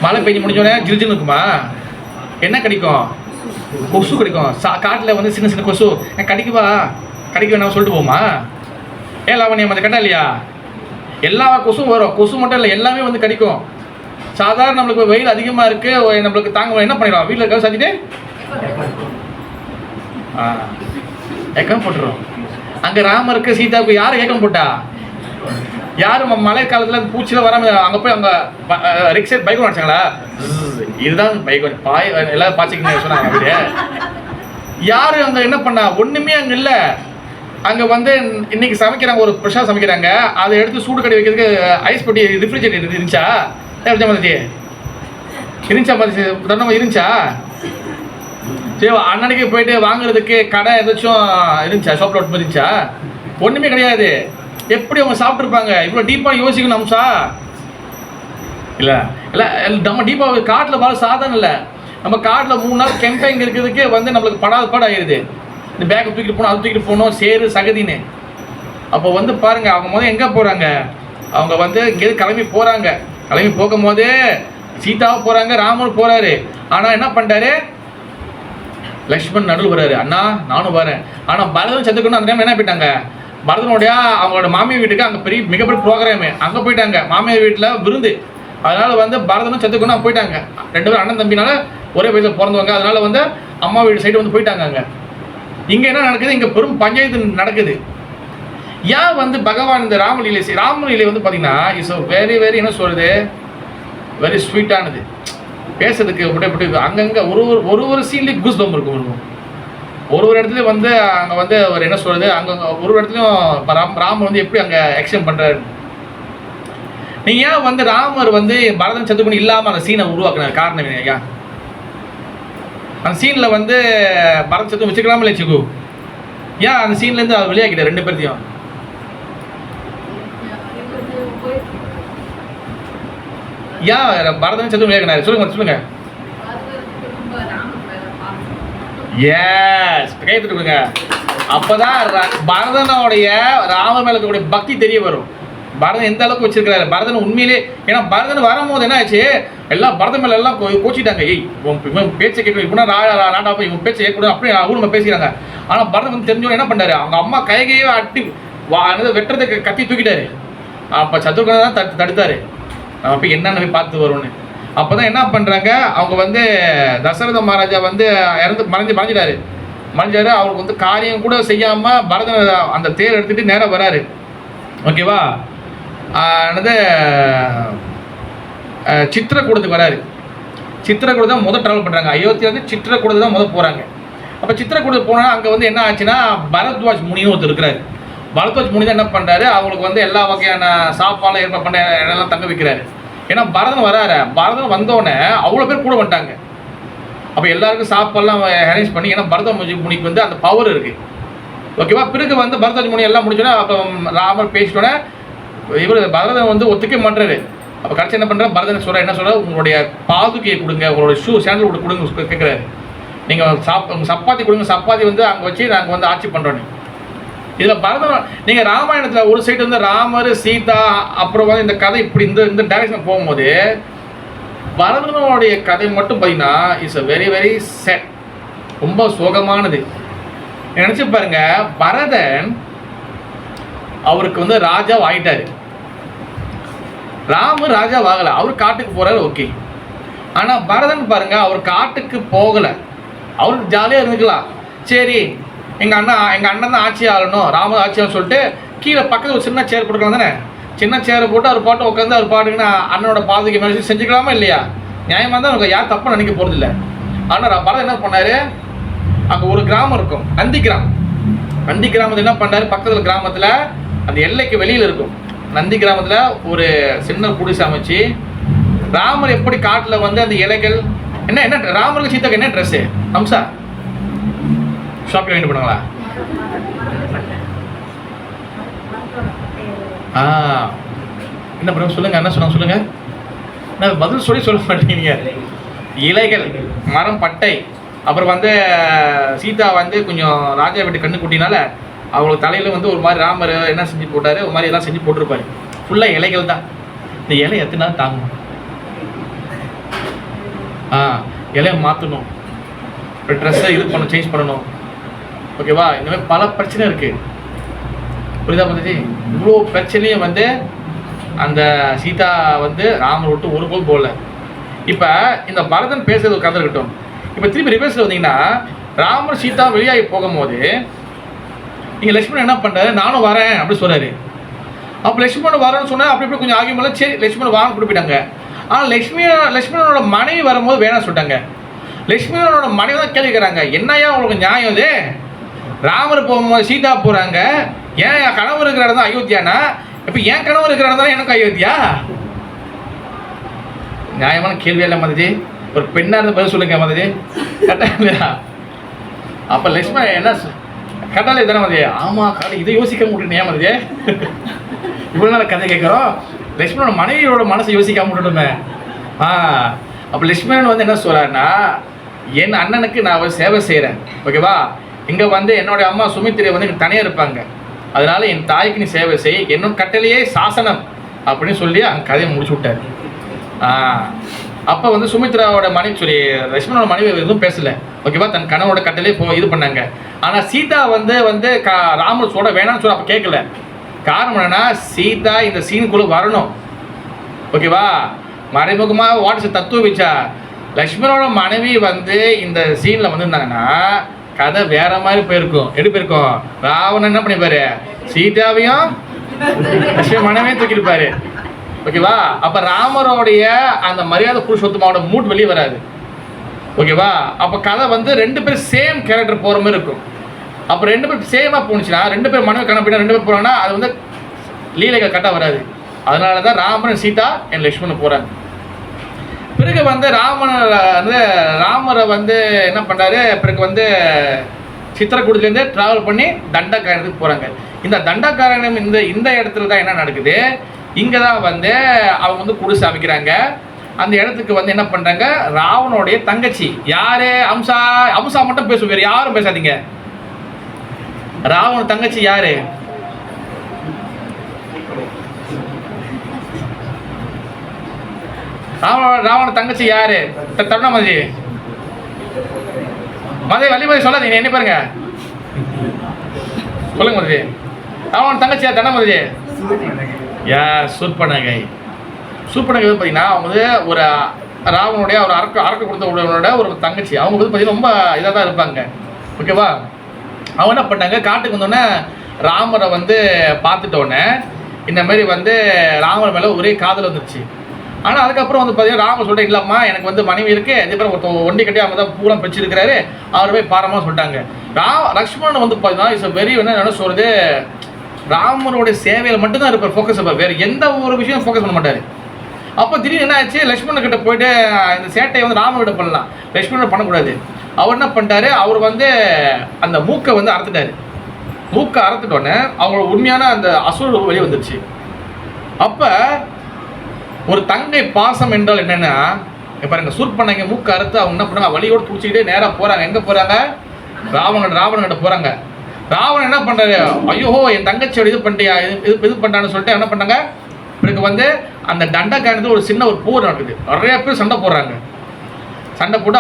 மழை பெஞ்சு முடிஞ்சோடனே ஜில்ஜின்னு இருக்குமா? என்ன கிடைக்கும்? கொசு கிடைக்கும். காட்டில் வந்து சின்ன சின்ன கொசு கடிக்குவா கடிக்க வேணாம் சொல்லிட்டு போமா? ஏன் லாவண்யம் அது கட்டா இல்லையா? எல்லா கொசும் வரும், கொசு மட்டும் இல்லை எல்லாமே வந்து கடிக்கும். சாதாரண நம்மளுக்கு வெயில் அதிகமாக இருக்குது, நம்மளுக்கு தாங்க என்ன பண்ணிடுவோம்? வீட்டில் இருக்க சாத்திட்டு ஏக்கம் போட்டுரும். அங்கே ராமருக்கு சீதாவுக்கு யார் ஏக்கம் போட்டா? யாரும் மழை காலத்தில் பூச்சியில் வராமல் அங்கே போய் அவங்க ரிக்ஷா பைக் நினச்சாங்களா? இதுதான் பைக் பாய் எல்லாரும் பாய்ச்சிக்கிங்க சொன்னாங்க. அப்படியே யார் அங்கே என்ன பண்ணா? ஒன்றுமே அங்கே இல்லை. அங்கே வந்து இன்னைக்கு சமைக்கிறாங்க, ஒரு ஃப்ரெஷ்ஷாக சமைக்கிறாங்க, அதை எடுத்து சூடு கட்டி வைக்கிறதுக்கு ஐஸ் பெட்டி ரெஃப்ரிஜரேட்டர் இருந்துச்சா? இருந்துச்சா? இருந்துச்சா? தண்டமாக இருந்துச்சா? சரி, அண்ணனுக்கு போயிட்டு வாங்குறதுக்கு கடை ஏதாச்சும் இருந்துச்சா? ஷாப் லோட் இருந்துச்சா? ஒன்றுமே கிடையாது. எப்படி அவங்க சாப்பிட்ருப்பாங்க? இவ்வளோ டீப்பாக யோசிக்கணும் அம்சா இல்லை இல்லை. நம்ம டீப்பாக காட்டில் பார்த்து சாதனம் இல்லை. நம்ம காட்டில் 3 நாள் கேம்பைங் இருக்கிறதுக்கு வந்து நம்மளுக்கு படாத பாடாயிருது. இந்த பேக்கை தூக்கிட்டு போகணும், அது தூக்கிட்டு போகணும், சேரு சகதின்னு. அப்போ வந்து பாருங்கள், அவங்க முதல்ல எங்கே போகிறாங்க? அவங்க வந்து இங்கேருந்து கிளம்பி போகிறாங்க. கிளம்பி போகும்போது சீதாவும் போகிறாங்க, ராமரும் போகிறாரு. ஆனால் என்ன பண்ணிட்டாரு? லக்ஷ்மண் நடுவில் வர்றாரு. அண்ணா நானும் வரேன். ஆனால் பரதன் செத்துக்கணும் அந்த டைம் என்ன போயிட்டாங்க? பரதனுடைய அவங்களோட மாமியார் வீட்டுக்கு அங்கே மிகப்பெரிய ப்ரோக்ராமு, அங்கே போயிட்டாங்க. மாமியார் வீட்டில் விருந்து. அதனால் வந்து பரதனும் செத்துக்கணும் போயிட்டாங்க. 2 பேரும் அண்ணன் தம்பினால ஒரே வயசில் பிறந்தவங்க. அதனால் வந்து அம்மா வீடு சைடு வந்து போயிட்டாங்க. அங்கே இங்கே என்ன நடக்குது? இங்கே பெரும் பஞ்சாயத்து நடக்குது. ஏன் வந்து பகவான் இந்த ராமலீலை வந்து பார்த்தீங்கன்னா இட்ஸ் வெரி வெரி என்ன சொல்கிறது, வெரி ஸ்வீட்டானது. பேசுறதுக்கு அப்படி அங்கங்கே ஒரு சீன்லேயும் கூஸ் பம்ப் இருக்கும். ஒரு இடத்துலையும் வந்து அங்கே வந்து அவர் என்ன சொல்கிறது, அங்கே ஒரு இடத்துலையும் ராமர் வந்து எப்படி அங்கே ஆக்ஷன் பண்ணுறாரு. நீங்கள் ஏன் வந்து ராமர் வந்து பரதன் சத்துக்குன்னு இல்லாமல் அந்த சீனை உருவாக்குன காரணம் ஐயா? அந்த சீனில் வந்து பரதன் சத்து வச்சுக்கலாமா இல்லை சிக்கு? ஏன் அந்த சீன்லேருந்து அவர் வெளியாக்கிட்ட 2 பேர்த்தையும்? ஏன் பரதன் சத்து வெளியாக்கினாரு? சொல்லுங்க. எஸ், கைத்துட்டு கொடுங்க. அப்போதான் பரதனோடைய ராமர் மேல இருக்கக்கூடிய பக்தி தெரிய வரும். பரதன் எந்த அளவுக்கு வச்சிருக்கிறாரு பரதன் உண்மையிலே. ஏன்னா பரதன் வரும்போது என்ன ஆச்சு, எல்லாம் பரதன் மேல எல்லாம் கோச்சிட்டாங்க. இவன் பேச்சை கேட்க இப்படின்னா நாட்டா போய் இவன் பேச்சை கேட்கணும் அப்படி அவங்க பேசிக்கிறாங்க. ஆனால் பரதன் வந்து தெரிஞ்சவங்க என்ன பண்ணாரு, அவங்க அம்மா கைகையே அட்டி வெட்டுறதுக்கு கத்தி தூக்கிட்டாரு. அப்போ சத்ருகனை தான் தடுத்தாரு. நம்ம போய் என்னென்ன போய் பார்த்து வரும்னு. அப்போ தான் என்ன பண்ணுறாங்க, அவங்க வந்து தசரத மகாராஜா வந்து மறைஞ்சிட்டாரு. அவருக்கு வந்து காரியம் கூட செய்யாமல் பரதன் அந்த தேர் எடுத்துகிட்டு நேராக வராரு. ஓகேவா? என்னது சித்திரக்கூடத்துக்கு வராரு. சித்திரக்கூடம் தான் முதல் ட்ராவல் பண்ணுறாங்க. அயோத்தியா வந்து சித்திரக்கூடத்து தான் முதல் போகிறாங்க. அப்போ சித்திரக்கூடத்துக்கு போனால் அங்கே வந்து என்ன ஆச்சுன்னா, பரத்வாஜ் முனியும் ஒருத்தர் இருக்கிறாரு. பரத்வாஜ் முனி தான் என்ன பண்ணுறாரு, அவங்களுக்கு வந்து எல்லா வகையான சாப்பாடுலாம் ஏற்பாடு பண்ண இடம்லாம் தங்க வைக்கிறாரு. ஏன்னா பரதன் வராரு. பரதன் வந்தோடனே அவ்வளோ பேர் கூட வந்துட்டாங்க. அப்போ எல்லாருக்கும் சாப்பாடுலாம் அரேஞ்ச் பண்ணி, ஏன்னா பரத்வாஜ் முனிக்கு வந்து அந்த பவர் இருக்குது. ஓகேவா? பிறகு வந்து பரத்வாஜ் முனி எல்லாம் முடிச்சோன்னா அப்போ ராமர் பேசிட்டோன்னே இவர் பரதன் வந்து ஒத்துக்க மாட்டுறாரு. அப்போ கடைசி என்ன பண்ணுறாரு, பரதன் சொல்கிறார், என்ன சொல்கிறார், உங்களுடைய பாதுகையை கொடுங்க, உங்களுடைய சாண்டல் கொடுங்க கேட்குறாரு. நீங்கள் சப்பாத்தி கொடுங்க, சப்பாத்தி வந்து அங்கே வச்சு நாங்கள் வந்து ஆட்சி பண்ணுறோன்னு. இதில் பரதன் நீங்கள் ராமாயணத்தில் ஒரு சைடு வந்து ராமர் சீதா, அப்புறம் வந்து இந்த கதை இப்படி இந்த டைரக்ஷன் போகும்போது பரதனுடைய கதை மட்டும் பார்த்தீங்கன்னா it's a very very sad, ரொம்ப சோகமானது. நினச்சி பாருங்க, பரதன் அவருக்கு வந்து ராஜா ஆகிட்டாரு. ராமர் ராஜா ஆகலை, அவர் காட்டுக்கு போகிறாரு. ஓகே. ஆனால் பரதன் பாருங்க, அவர் காட்டுக்கு போகலை, அவருக்கு ஜாலியாக இருந்துக்கலாம். சரி, எங்கள் அண்ணன் தான் ஆட்சி ஆளணும், ராமர் ஆட்சி ஆகணும்னு சொல்லிட்டு கீழே பக்கத்தில் ஒரு சின்ன சேர் போட்டுக்கலாம் தானே. சின்ன சேரை போட்டு அவர் பாட்டு உட்காந்து அவர் பாட்டுக்குன்னா அண்ணனோட பாதுகை மேலே செஞ்சுக்கலாமா இல்லையா? நியாயமாக தான் அவங்க யார் தப்பாக நினைக்க போகிறது இல்லை. ஆனால் பரதன் என்ன பண்ணார், அங்கே ஒரு கிராமம் இருக்கும், நந்தி கிராமம். நந்தி கிராமத்தில் என்ன பண்ணார், பக்கத்தில் கிராமத்தில் அந்த எல்லைக்கு வெளியில் இருக்கும் நந்தி கிராமத்தில் ஒரு சின்ன குடிசை அமைச்சு, ராமர் எப்படி காட்டில் வந்து அந்த இலைகள் என்ன ராமருக்கு சீதாக்கு என்ன ட்ரெஸ்ஸு அம்சா ஷாப்பில் வாங்கிட்டு போனாங்களா? என்ன பண்ண சொல்லுங்க, என்ன சொன்னாங்க சொல்லுங்க. நான் பதில் சொல்ல மாட்டேங்கிறீங்க. இலைகள், மரம், பட்டை. அப்புறம் வந்து சீதா வந்து கொஞ்சம் ராஜா வீட்டு கண்ணு குட்டினால அவங்களுக்கு தலையில் வந்து ஒரு மாதிரி ராமர் என்ன செஞ்சு போட்டார், ஒரு மாதிரி எல்லாம் செஞ்சு போட்டிருப்பாரு. ஃபுல்லாக இலைகள் தான். இந்த இலை எத்தனை நாள் தாங்கும்? இலையை மாற்றணும், ட்ரெஸ்ஸை இது பண்ணணும், சேஞ்ச் பண்ணணும். ஓகேவா? இந்த மாதிரி பல பிரச்சனை இருக்குது. புரியுதா பத்தி? இவ்வளோ பிரச்சனையும் வந்து அந்த சீதா வந்து ராமர் விட்டு ஒரு போல் போகல. இப்போ இந்த பரதன் பேசுறது ஒரு கதை இருக்கட்டும். இப்போ திருப்பி ரிவர்ஸில் வந்தீங்கன்னா ராமர் சீதா வெளியாகி போகும்போது இங்கே லக்ஷ்மணன் என்ன பண்ணுறாரு, நானும் வரேன் அப்படி சொல்கிறாரு. அப்போ லக்ஷ்மணன் வரேன்னு சொன்னால் அப்படி இப்படி கொஞ்சம் ஆகியமெல்ல, சரி லக்ஷ்மணன் வாங்க கொடுப்பிட்டாங்க. ஆனால் லக்ஷ்மணனோட மனைவி வரும்போது வேணாம் சொல்லிட்டாங்க. லக்ஷ்மணனோட மனைவி தான் கேள்விக்கிறாங்க, என்னையா உங்களுக்கு நியாயம் இது? ராமர் போகும்போது சீதா போகிறாங்க, ஏன் என் கணவர் இருக்கிற இடம் தான் அயோத்தியானா, இப்போ என் கணவர் இருக்கிற இடம் தான் எனக்கு அயோத்தியா? நியாயமான கேள்வி எல்லாம் மதிஜி, ஒரு பெண்ணாக இருந்த பதில் சொல்லுங்க மதிஜி, கரெக்டாக இல்லையா? அப்போ லக்ஷ்மணன் என்ன கரெக்டாக தானே மதிஜி? ஆமாம் கரெக்டாக, இதை யோசிக்க முடியும் ஏன் மதிஜி? இவ்வளோ நேரம் கதை கேட்குறோம், லக்ஷ்மணோட மனைவியோட மனசை யோசிக்காம விட்டுட்டுமே. அப்போ லக்ஷ்மணன் வந்து என்ன சொல்கிறாருன்னா, என் அண்ணனுக்கு நான் ஒரு சேவை செய்கிறேன், ஓகேவா? இங்கே வந்து என்னுடைய அம்மா சுமித்திரை வந்து இங்கே தனியாக இருப்பாங்க, அதனால என் தாய்க்கு நீ சேவை செய், என்னோட கட்டளையே சாசனம் அப்படின்னு சொல்லி அங்கே கதையை முடிச்சு விட்டார். அப்போ வந்து சுமித்ராவோட மனைவி சொல்லி லக்ஷ்மணோட மனைவி எதுவும் பேசலை, ஓகேவா? தன் கணவனோட கட்டளையே இது பண்ணாங்க. ஆனால் சீதா வந்து ராமர் சொல்ல வேணாம்னு சொல்ல அப்போ கேட்கல. காரணம் என்னன்னா, சீதா இந்த சீனுக்குள்ளே வரணும், ஓகேவா? மறைமுகமாக வாட்ஸ் தத்துவ வச்சா லக்ஷ்மணோட மனைவி வந்து இந்த சீனில் வந்திருந்தாங்கன்னா கதை வேற மாதிரி போயிருக்கும். எப்படி போயிருக்கும்? ராவணன் என்ன பண்ணிப்பாரு, சீதாவையும் லக்ஷ்மண மனைவியும் தூக்கியிருப்பாரு, ஓகேவா? அப்போ ராமரோடைய அந்த மரியாதை புருஷோத்தமாவோட மூட் வெளியே வராது, ஓகேவா? அப்போ கதை வந்து ரெண்டு பேரும் சேம் கேரக்டர் போகிற மாதிரி இருக்கும். அப்போ ரெண்டு பேரும் சேமாக போணுச்சுன்னா, ரெண்டு பேர் மனைவி கணப்பினா ரெண்டு பேர் போகிறாங்கன்னா அது வந்து லீலைகள் கரெக்டாக வராது. அதனால தான் ராமன் சீதா என் லக்ஷ்மணன் போகிறாங்க. பிறகு வந்து ராமரை வந்து என்ன பண்ணுறாரு, பிறகு வந்து சித்திரக்கூடத்துலேருந்து ட்ராவல் பண்ணி தண்டகாரணத்துக்கு போகிறாங்க. இந்த தண்டகாரண்யம் இந்த இடத்துல தான் என்ன நடக்குது, இங்கே தான் வந்து அவங்க வந்து குடிசை அமைக்கிறாங்க. அந்த இடத்துக்கு வந்து என்ன பண்ணுறாங்க, ராவனுடைய தங்கச்சி யாரு, அம்சா மட்டும் பேசும், வேறு யாரும் பேசாதீங்க. ராவண தங்கச்சி யாரு? ராவண தங்கச்சி யாரு? தருணாமதி மதி வள்ளிமதி சொல்லாதீங்க, என்ன பாருங்க சொல்லுங்க மதி. ராவண தங்கச்சி யார்? தருணாமதி சூர்பனகை. சூர்பனகை வந்து பார்த்தீங்கன்னா அவங்க வந்து ஒரு ராவனுடைய ஒரு அரக்க கொடுத்த உடனோட ஒரு தங்கச்சி. அவங்க வந்து பார்த்தீங்கன்னா ரொம்ப இதாக தான் இருப்பாங்க, ஓகேவா? அவங்க என்ன பண்ணாங்க, காட்டுக்கு வந்தோடனே ராமரை வந்து பார்த்துட்டோன்னே இந்த மாதிரி வந்து ராமர் மேலே ஒரே காதல் வந்துருச்சு. ஆனால் அதுக்கப்புறம் வந்து பார்த்தீங்கன்னா ராமர் சொல்லிட்டு, இல்லைம்மா எனக்கு வந்து மனைவி இருக்குது, அதுக்கப்புறம் ஒருத்தர் ஒண்டி கட்டி அவங்க தான் பூரம் பிடிச்சிருக்கிறாரு, அவர் போய் பாரமாக சொல்லிட்டாங்க. லக்ஷ்மணன் வந்து பார்த்தீங்கன்னா இட்ஸ் வெரி என்ன சொல்கிறது, ராமருடைய சேவையில் மட்டும்தான் இருப்பார் ஃபோக்கஸ். வேறு எந்த ஒரு விஷயம் ஃபோக்கஸ் பண்ண மாட்டார். அப்போ திடீர்னு என்ன ஆச்சு, லக்ஷ்மணன்கிட்ட போயிட்டு இந்த சேட்டையை வந்து ராமர்கிட்ட பண்ணலாம், லக்ஷ்மணன் பண்ணக்கூடாது. அவர் என்ன பண்ணிட்டாரு, அவர் வந்து அந்த மூக்கை வந்து அறுத்துட்டாரு. மூக்கை அறுத்துட்டோன்னே அவங்களோட உண்மையான அந்த அசுர வெளியே வந்துருச்சு. அப்போ ஒரு தங்கை பாசம் என்றால் என்னென்னா, பாருங்க, சூர்பனகை மூக்கை அறுத்து அவங்க என்ன பண்ணுறாங்க, வழியோடு துடிச்சிக்கிட்டே நேராக போகிறாங்க. எங்கே போகிறாங்க? ராவணன்கிட்ட போகிறாங்க. ராவணன் என்ன பண்ணுறாரு, ஐயோ என் தங்கச்சியோட இது பண்ணிட்டியா, இது பண்ணுறான்னு சொல்லிட்டு என்ன பண்ணாங்க, பிறகு வந்து அந்த தண்டகாரணத்தில் ஒரு சின்ன ஒரு போர் நடக்குது. நிறைய பேர் சண்டை போடுறாங்க. சண்டை போட்டு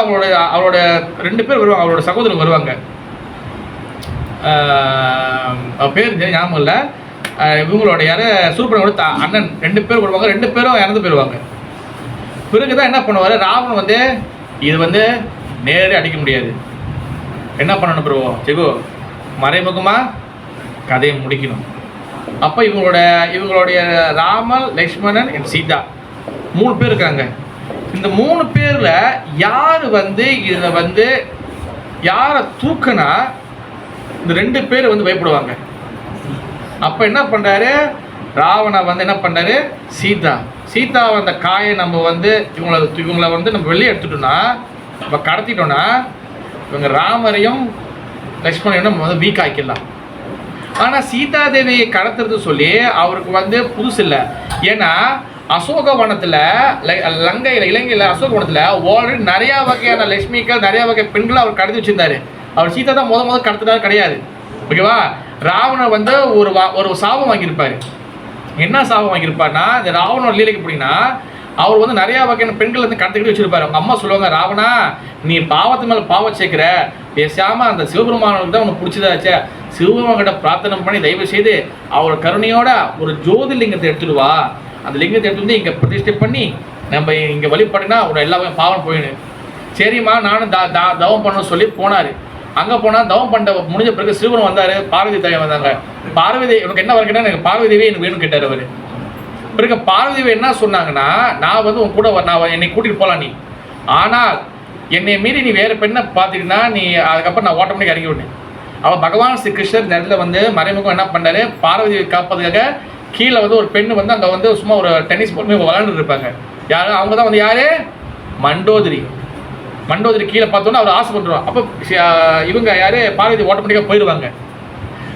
அவளோட 2 பேர் வருவாங்க, அவளோட சகோதரர் வருவாங்க. பேர் ஞாபகம் இல்லை. இவங்களோட யார், சூர்பனகோட அண்ணன் 2 பேர் வருவாங்க. 2 பேரும் இறந்து போயிடுவாங்க. பிறகு தான் என்ன பண்ணுவார், ராவணன் வந்து இது வந்து நேரடியாக அடிக்க முடியாது, என்ன பண்ணணும் ப்ரோ ஜெகோ, மறைமுகமாக கதையை முடிக்கணும். அப்போ இவங்களுடைய ராமன், லக்ஷ்மணன், சீதா 3 பேர் இருக்காங்க. இந்த 3 பேரில் யார் வந்து இதில் வந்து யாரை தூக்குனா இந்த 2 பேர் வந்து பயப்படுவாங்க. அப்போ என்ன பண்ணுறாரு, ராவணா வந்து என்ன பண்ணுறாரு, சீதா அந்த காயை நம்ம வந்து இவங்களை வந்து நம்ம வெளியே எடுத்துட்டோம்னா, நம்ம கடத்திட்டோம்னா இவங்க ராமரையும் லக்ஷ்மணனையும் நம்ம வந்து வீக் ஆக்கிடலாம். ஆனால் சீதாதேவியை கடத்துறது சொல்லி அவருக்கு வந்து புதுசு இல்லை. ஏன்னா அசோகவனத்தில் இலங்கையில் அசோகவனத்தில் ஆல்ரெடி நிறையா வகையான லட்சுமிகள் நிறையா வகை பெண்களை அவர் கடத்தி வச்சிருந்தாரு. அவர் சீதா தான் முதல் கடத்தினார் கிடையாது. ஓகேவா? ராவணன் வந்து ஒரு சாபம் வாங்கியிருப்பார். என்ன சாபம் வாங்கியிருப்பார்னா, இந்த ராவணோட லீலைக்கு எப்படின்னா, அவர் வந்து நிறையா வகையான பெண்கள் வந்து கடத்திக்கிட்டு வச்சிருப்பாரு. அவங்க அம்மா சொல்லுவாங்க, ராவணா நீ பாவத்து மேலே பாவம் சேர்க்கிற, பேசாமல் அந்த சிவபெருமானுக்கு தான் உனக்கு பிடிச்சதாச்சே, சிவபெருமான்கிட்ட பிரார்த்தனை பண்ணி தயவு செய்து அவரோட கருணையோட ஒரு ஜோதிர்லிங்கத்தை எடுத்துட்டு வா, அந்த லிங்கத்தை எடுத்து வந்து இங்கே பிரதிஷ்டை பண்ணி நம்ம இங்கே வழிபடினா ஒரு எல்லா பாவம் போயிடும். சரிம்மா நானும் தவம் பண்ண சொல்லி போனார். அங்கே போனால் தவம் பண்ண முடிஞ்ச பிறகு சிவபெருமான் வந்தார், பார்வதி தாய் வந்தாங்க. பார்வதி எனக்கு என்ன வரக்குன்னா, எனக்கு பார்வதி தேவி எனக்கு வேணும்னு கேட்டார் அவர். பிறகு பார்வதி தேவி என்ன சொன்னாங்கன்னா, நான் வந்து உன் கூட என்னை கூட்டிகிட்டு போகலாம் நீ, ஆனால் என்னை மீறி நீ வேறு பெண்ணை பார்த்துக்கிட்டா நீ அதுக்கப்புறம் நான் ஆட்டோமேட்டிக் இறங்கி விட்டேன். அவள் பகவான் ஸ்ரீ கிருஷ்ணர் இந்த இடத்துல வந்து மறைமுகம் என்ன பண்ணாரு, பார்வதியை காப்பதுக்காக கீழே வந்து ஒரு பெண்ணு வந்து அங்கே வந்து சும்மா ஒரு டென்னிஸ் போட்டு விளையாண்டுட்டு இருப்பாங்க. யார் அவங்க தான் வந்து யார், மண்டோதரி. மண்டோதரி கீழே பார்த்தோன்னா அவர் ஆசைப்பட்டுருவாங்க. அப்போ இவங்க யார், பார்வதி ஆட்டோமேட்டிக்காக போயிடுவாங்க.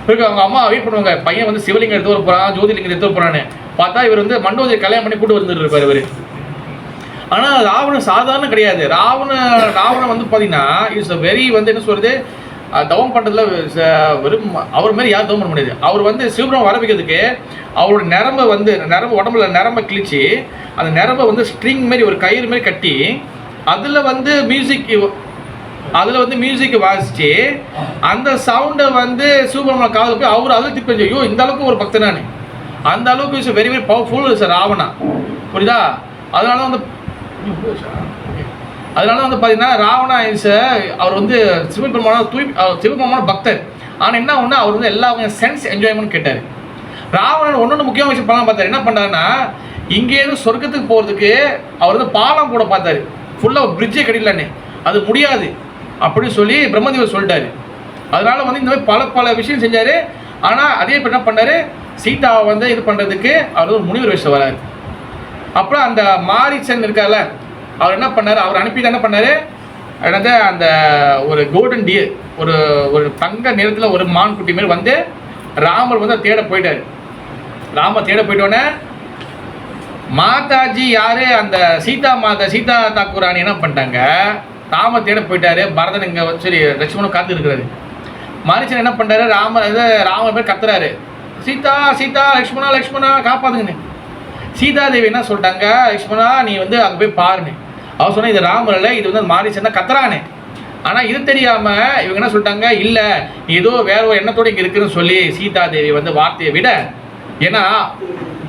பிறகு அவங்க அம்மா வெயிட் பண்ணுவாங்க, பையன் வந்து சிவலிங்கம் எடுத்து வர போகிறான், ஜோதிலிங்கம் எடுத்து வர போகிறான்னு. பார்த்தா இவர் வந்து மண்டோதரி கல்யாணம் பண்ணி கூட்டு வந்துட்டு இருப்பார் இவர். ஆனால் ராவணன் சாதாரண கிடையாது. ராவணன் வந்து பார்த்தீங்கன்னா இட்ஸ் அ வெரி வந்து என்ன சொல்கிறது, தவம் பண்ணுறதுல வெறும் அவர் மாதிரி யாரும் தவம் பண்ண முடியாது. அவர் வந்து சிவபெருமான் வர வைக்கிறதுக்கு அவரோட நரம்பு உடம்புல நரம்பை கிழிச்சு அந்த நரம்பை வந்து ஸ்ட்ரிங் மாதிரி ஒரு கயிறு மாதிரி கட்டி அதில் வந்து மியூசிக் வாசிச்சு அந்த சவுண்டை வந்து சிவபெருமான் காதில் போய் அவர் அதில் திருப்பி ஐயோ இந்த அளவுக்கு ஒரு பக்தனானு, அந்த அளவுக்கு is very very powerful sir Ravana. புரியுதா? அதனால வந்து பார்த்தீங்கன்னா ராவணா இஸ் அவர் வந்து சிவபெருமான பக்தர். ஆனால் என்ன ஒன்று, அவர் வந்து எல்லா சென்ஸ் என்ஜாய்மெண்ட் கேட்டார். ராவணன் ஒன்று முக்கியமான விஷயம் பண்ணலாம் பார்த்தாரு. என்ன பண்ணாருன்னா, இங்கேருந்து சொர்க்கத்துக்கு போகிறதுக்கு அவர் வந்து பாலம் கூட பார்த்தாரு. ஃபுல்லாக பிரிட்ஜே கிடைக்கலன்னு, அது முடியாது அப்படின்னு சொல்லி பிரம்மதேவர் சொல்லிட்டாரு. அதனால வந்து இந்த மாதிரி பல விஷயம் செஞ்சார். ஆனால் அதே பேர் என்ன பண்ணார், சீதாவை வந்து இது பண்ணுறதுக்கு அவர் ஒரு முனிவர் வேஷம் வராரு. அப்புறம் அந்த மாரீச்சன் இருக்கார்ல, அவர் என்ன பண்ணார், அவர் அனுப்பிட்டு என்ன பண்ணார், என்னது அந்த ஒரு கோல்டன் டியர் ஒரு தங்க நிறத்தில் ஒரு மான் குட்டி மாரி வந்து ராமர் வந்து தேட போயிட்டார். ராமர் தேட போயிட்டோன்னே மாதாஜி யார், அந்த சீதா தாக்கூராணி என்ன பண்ணிட்டாங்க, ராமர் தேட போயிட்டாரு. பரதன் இங்கே வந்து சரி லட்சுமணன் காத்து இருக்கிறாரு. மாரீச்சன் என்ன பண்ணுறாரு, ராமர் பேர் கத்துறாரு, சீதா லக்ஷ்மணா காப்பாத்துங்கன்னு. சீதாதேவி என்ன சொல்லிட்டாங்க, லக்ஷ்மணா நீ வந்து அங்கே போய் பாருன்னு. அவர் சொன்னால் இது ராமர் இல்லை, இது வந்து மாரீச்சன் தான் கத்துறானே. ஆனால் இது தெரியாமல் இவங்க என்ன சொல்லிட்டாங்க, இல்லை ஏதோ வேற ஒரு எண்ணத்தோடு இங்கே இருக்குன்னு சொல்லி சீதாதேவி வந்து வார்த்தையை விட, ஏன்னா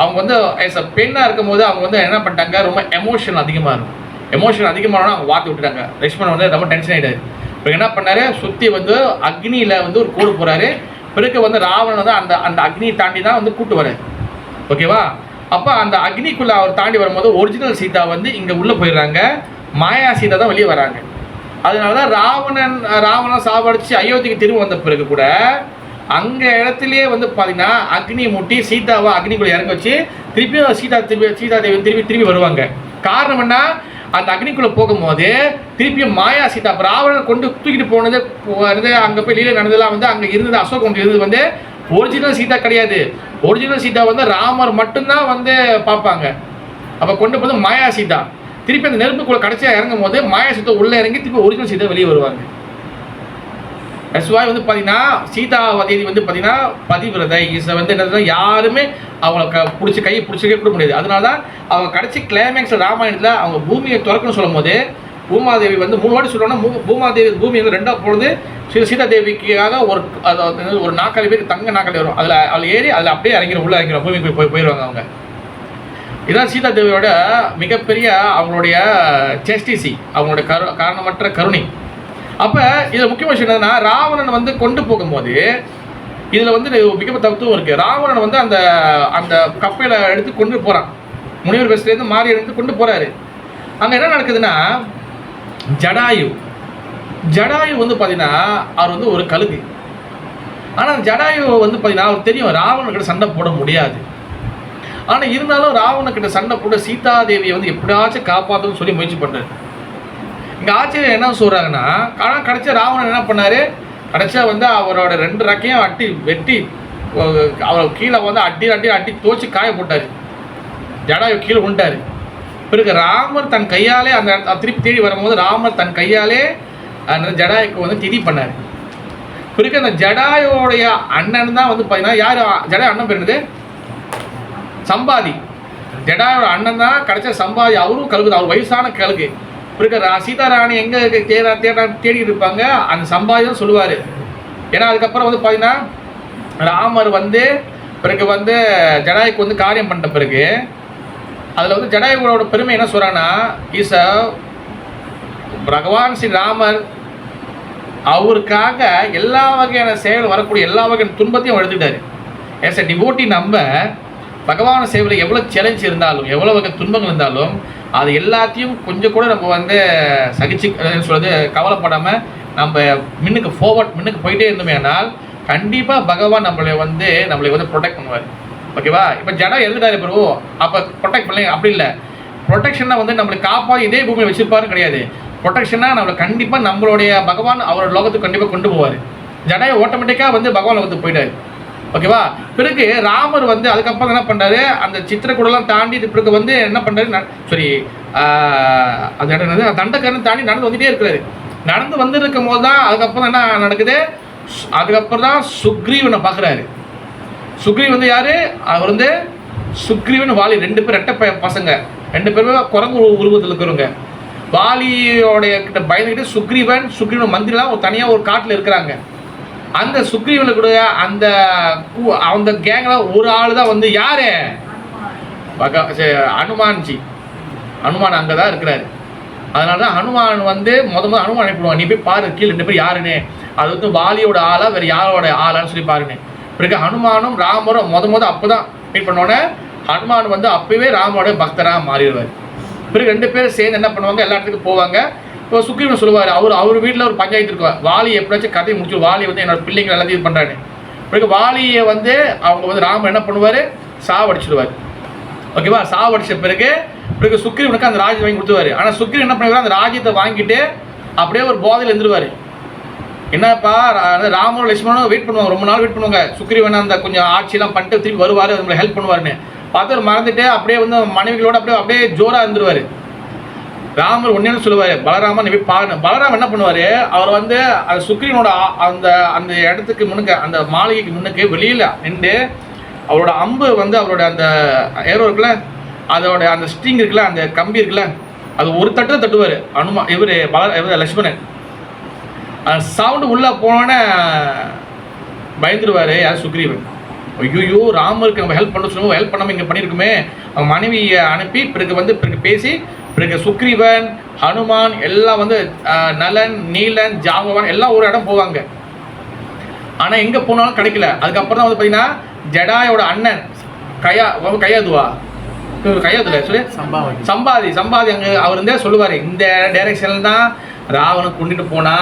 அவங்க வந்து எஸ் அ பெண்ணாக இருக்கும்போது அவங்க வந்து என்ன பண்ணிட்டாங்க, ரொம்ப எமோஷன் அதிகமாக இருக்கும். எமோஷன் அதிகமானோன்னா அவங்க வார்த்தை விட்டுட்டாங்க. லக்ஷ்மணன் வந்து ரொம்ப டென்ஷன் ஆகிட்டாரு. இப்போ என்ன பண்ணாரு, சுற்றி வந்து அக்னியில் வந்து ஒரு கோடு போகிறாரு. பிறகு வந்து ராவணன் வந்து அந்த அக்னியை தாண்டி தான் வந்து கூட்டு வராரு. ஓகேவா? அப்போ அந்த அக்னிக்குள்ளே அவர் தாண்டி வரும்போது ஒரிஜினல் சீதா வந்து இங்கே உள்ளே போயிடுறாங்க, மாயா சீதா தான் வெளியே வராங்க. அதனால தான் ராவணன் சாவடிச்சு அயோத்திக்கு திரும்ப வந்த பிறகு கூட அங்கே இடத்துலையே வந்து பார்த்தீங்கன்னா அக்னியை மூட்டி சீதாவை அக்னிக்குள்ளே இறங்க வச்சு திருப்பியும் சீதாதேவி திரும்பி வருவாங்க. காரணம் என்ன, அந்த அக்னிக்குள்ளே போகும்போது திருப்பியும் மாயா சீதா ராவணன் கொண்டு தூக்கிட்டு போனது அங்கே போய் லீலை நடந்ததெல்லாம் வந்து அங்கே இருந்தது அசோகம் இருந்தது வந்து ஒரிஜினல் சீதா கிடையாது. ஒரிஜினல் சீதா வந்து ராமர் மட்டும்தான் வந்து பார்ப்பாங்க. அப்போ கொண்டு போது மாயா சீதா திருப்பி அந்த நெருப்புக்குள்ளே கடைசியாக இறங்கும் போது மாயா சீதா உள்ளே இறங்கி திருப்பி ஒரிஜினல் சீதா வெளியே வருவாங்க. தட்ஸ்வாய் வந்து பார்த்தீங்கன்னா சீதாவதி வந்து பார்த்தீங்கன்னா பதிவிரதை இசை வந்து என்னதுன்னா யாருமே அவங்கள கையை பிடிச்சிக்கே கொடுக்க முடியாது. அதனால தான் அவங்க கடைசி கிளைமேக்ஸில் ராமாயணத்தில் அவங்க பூமியை திறக்கணும்னு சொல்லும் போது பூமாதேவி வந்து 3 வாட்டி சொல்லுவாங்கன்னா பூமி வந்து 2ஆக போனது சீதாதேவிக்காக ஒரு நாற்காலி பேர் தங்க நாற்காலி வரும், அதில் ஏறி அதில் அப்படியே உள்ளே இறங்கிடும், பூமிக்கு போயிடுவாங்க அவங்க. இதுதான் சீதாதேவியோட மிகப்பெரிய அவங்களுடைய சேஸ்டிசி, அவங்களுடைய காரணமற்ற கருணை. அப்போ இதில் முக்கிய விஷயம் என்னதுன்னா, ராவணன் வந்து கொண்டு போகும்போது இதில் வந்து மிக தத்துவம் இருக்குது. ராவணன் வந்து அந்த கப்பையில் எடுத்து கொண்டு போகிறான், முனிவர் வேஷத்துலேருந்து மாறி எடுத்து கொண்டு போகிறாரு. அங்கே என்ன நடக்குதுன்னா, ஜடாயு வந்து பார்த்தீங்கன்னா அவர் வந்து ஒரு கழுகு. ஆனால் ஜடாயு வந்து பார்த்தீங்கன்னா அவர் தெரியும் ராவணன்கிட்ட சண்டை போட முடியாது. ஆனால் இருந்தாலும் ராவணன்கிட்ட சண்டை போட சீதாதேவியை வந்து எப்படியாச்சும் காப்பாற்றணும்னு சொல்லி முயற்சி பண்ணுறாரு. இங்கே ஆச்சரியம் என்ன சொல்கிறாங்கன்னா, ஆனால் கடைசியா ராவணன் என்ன பண்ணார், கடைசியா வந்து அவரோட 2 ரெக்கையும் வெட்டி அவர் கீழே வந்து அடி தோச்சு காய போட்டார். ஜடாயு கீழே விழுந்தாரு. பிறகு ராமர் தன் கையாலே அந்த திருப்பி தேடி வரும்போது ராமர் தன் கையாலே அந்த ஜடாயுக்கு வந்து திதி பண்ணார். பிறகு அந்த ஜடாயோடைய அண்ணன் தான் வந்து பார்த்தீங்கன்னா யார் ஜடாயு அண்ணன் பேர் என்னது? சம்பாதி. ஜடாயோட அண்ணன் தான் கிடைச்ச சம்பாதி. அவரும் கழுகுது, அவர் வயசான கழுகு. பிறகு சீதாராணி எங்கே தேடி இருப்பாங்க, அந்த சம்பாதி தான் சொல்லுவார். ஏன்னா அதுக்கப்புறம் வந்து பார்த்தீங்கன்னா ராமர் வந்து பிறகு வந்து ஜடாயுக்கு வந்து காரியம் பண்ணிட்ட பிறகு அதில் வந்து ஜடாயுவோட பெருமை என்ன சொல்கிறான்னா, இஸ் அ பகவான் ஸ்ரீ ராமர் அவருக்காக எல்லா வகையான சேவையில் வரக்கூடிய எல்லா வகையான துன்பத்தையும் எடுத்துக்கிட்டாரு. ஏஸ் அ டிவோட்டி நம்ம பகவான சேவையில் எவ்வளோ சேலஞ்ச் இருந்தாலும் எவ்வளோ வகை துன்பங்கள் இருந்தாலும் அது எல்லாத்தையும் கொஞ்சம் கூட நம்ம வந்து சகிச்சு சொல்கிறது கவலைப்படாமல் நம்ம முன்னுக்கு போயிட்டே இருந்தோமேனால் கண்டிப்பாக பகவான் நம்மளை வந்து ப்ரொடெக்ட் பண்ணுவார். ஓகேவா? இப்போ ஜடம் எழுதுட்டாரு பிரபு, அப்போ ப்ரொடெக்ட் பண்ணல, அப்படி இல்லை. ப்ரொடெக்ஷனாக வந்து நம்மளை காப்பாற்றி இதே பூமியை வச்சுருப்பாருன்னு கிடையாது. ப்ரொடெக்ஷனாக நம்மளை கண்டிப்பாக நம்மளுடைய பகவான் அவரோட லோகத்துக்கு கண்டிப்பாக கொண்டு போவார். ஜடையை ஆட்டோமேட்டிக்காக வந்து பகவான் லோகத்துக்கு போயிட்டார். ஓகேவா? பிறகு ராமர் வந்து அதுக்கப்புறம் என்ன பண்ணுறாரு, அந்த சித்திரக்கூடலாம் தாண்டி பிறகு வந்து என்ன பண்ணுறாரு, அந்த இடம் என்னது தண்டக்கரனை தாண்டி நடந்து வந்துகிட்டே இருக்கிறாரு. நடந்து வந்துருக்கும் போது தான் அதுக்கப்புறம் என்ன நடக்குது, அதுக்கப்புறம் தான் சுக்ரீவனை பார்க்குறாரு. சுக்ரீவ் வந்து யார்? அவர் வந்து சுக்ரீவன் வாலி 2 பேர் ரெட்டை பசங்க, 2 பேருமே குரங்கு உருவத்தில் இருக்கிறவங்க. வாலியோடைய கிட்ட பயந்துக்கிட்டு சுக்ரீவன் மந்திரிலாம் ஒரு தனியாக ஒரு காட்டில் இருக்கிறாங்க. அந்த சுக்ரீவனை கூட அந்த கேங்கில் ஒரு ஆள் தான் வந்து யாரு, ஹனுமான் அங்கே தான் இருக்கிறாரு. அதனால தான் ஹனுமான் வந்து முதல்ல ஹனுமான் அனுப்பிடுவாங்க, நீ போய் பாரு கீழே 2 பேர் யாருன்னு, அது வந்து வாலியோட ஆளா வேறு யாரோட ஆளான்னு சொல்லி பாருன்னு. பிறகு ஹனுமானும் ராமரும் அப்போ தான் மீட் பண்ணோன்னே ஹனுமான் வந்து அப்போவே ராமோட பக்தராக மாறிடுவார். பிறகு 2 பேரும் சேர்ந்து என்ன பண்ணுவாங்க, எல்லா இடத்துக்கும் போவாங்க. இப்போ சுக்ரீவன் சொல்லுவார், அவர் வீட்டில் ஒரு பஞ்சாயத்து இருக்குவார், வாலி எப்படியாச்சும் கதையை முடிச்சு வாலி வந்து என்னோட பிள்ளைங்க எல்லாத்தையும் இது பண்ணுறாரு. பிறகு வாலியை வந்து அவங்க வந்து ராமர் என்ன பண்ணுவார், சாவடிச்சிடுவார். ஓகேவா? சாவடிச்ச பிறகு சுக்ரீவனுக்கு அந்த ராஜ்யம் வாங்கி கொடுத்துருவார். ஆனால் சுக்ரீவன் என்ன பண்ணுவார், அந்த ராஜ்யத்தை வாங்கிட்டு அப்படியே ஒரு போதையில் இருந்துருவார். என்னப்பா ராமரும் லட்சுமணனும் வெயிட் பண்ணுவாங்க, ரொம்ப நாள் வெயிட் பண்ணுவாங்க. சுக்ரீவன் அந்த கொஞ்சம் ஆட்சியெல்லாம் பண்ணிட்டு திருப்பி வருவார், நம்மளை ஹெல்ப் பண்ணுவார்னு பார்த்து மறந்துட்டு அப்படியே வந்து மனைவிகளோட அப்படியே ஜோராக இருந்துருவார். ராமர் ஒன்னேன்னு சொல்லுவார், பலராமன் நீ போய் பாருங்க. பலராமன் என்ன பண்ணுவார், அவர் வந்து அந்த சுக்ரீவனோட அந்த இடத்துக்கு முன்னுக்கு அந்த மாளிகைக்கு முன்னுக்கு வெளியில் நின்று அவரோட அம்பு வந்து அவரோட அந்த ஏரோ இருக்குல்ல, அதோட அந்த ஸ்ட்ரிங் இருக்குல்ல, அந்த கம்பி இருக்குல்ல, அது ஒரு தட்டு தான் தட்டுவார் இவர் லட்சுமணன். அந்த சவுண்டு உள்ளே போனோன்னே பயந்துருவார் யார், சுக்ரீவன். ஐயோ ராமருக்கு நம்ம ஹெல்ப் பண்ண சொல்லுவோம், ஹெல்ப் பண்ணாமல் இங்கே பண்ணியிருக்குமே. அவன் மனைவியை அனுப்பி பிறகு பேசி பிறகு சுக்ரீவன் ஹனுமான் எல்லாம் வந்து நலன் நீலன் ஜாம்பவான் எல்லாம் ஒரு இடம் போவாங்க. ஆனால் எங்கே போனாலும் கிடைக்கல. அதுக்கப்புறம் தான் வந்து பார்த்தீங்கன்னா ஜடாயோட அண்ணன் கையாதுவா சொல்லி சம்பாதி அங்கே அவர் இருந்தே சொல்லுவார், இந்த டைரக்ஷனில் தான் ராவனை கொண்டுட்டு போனா.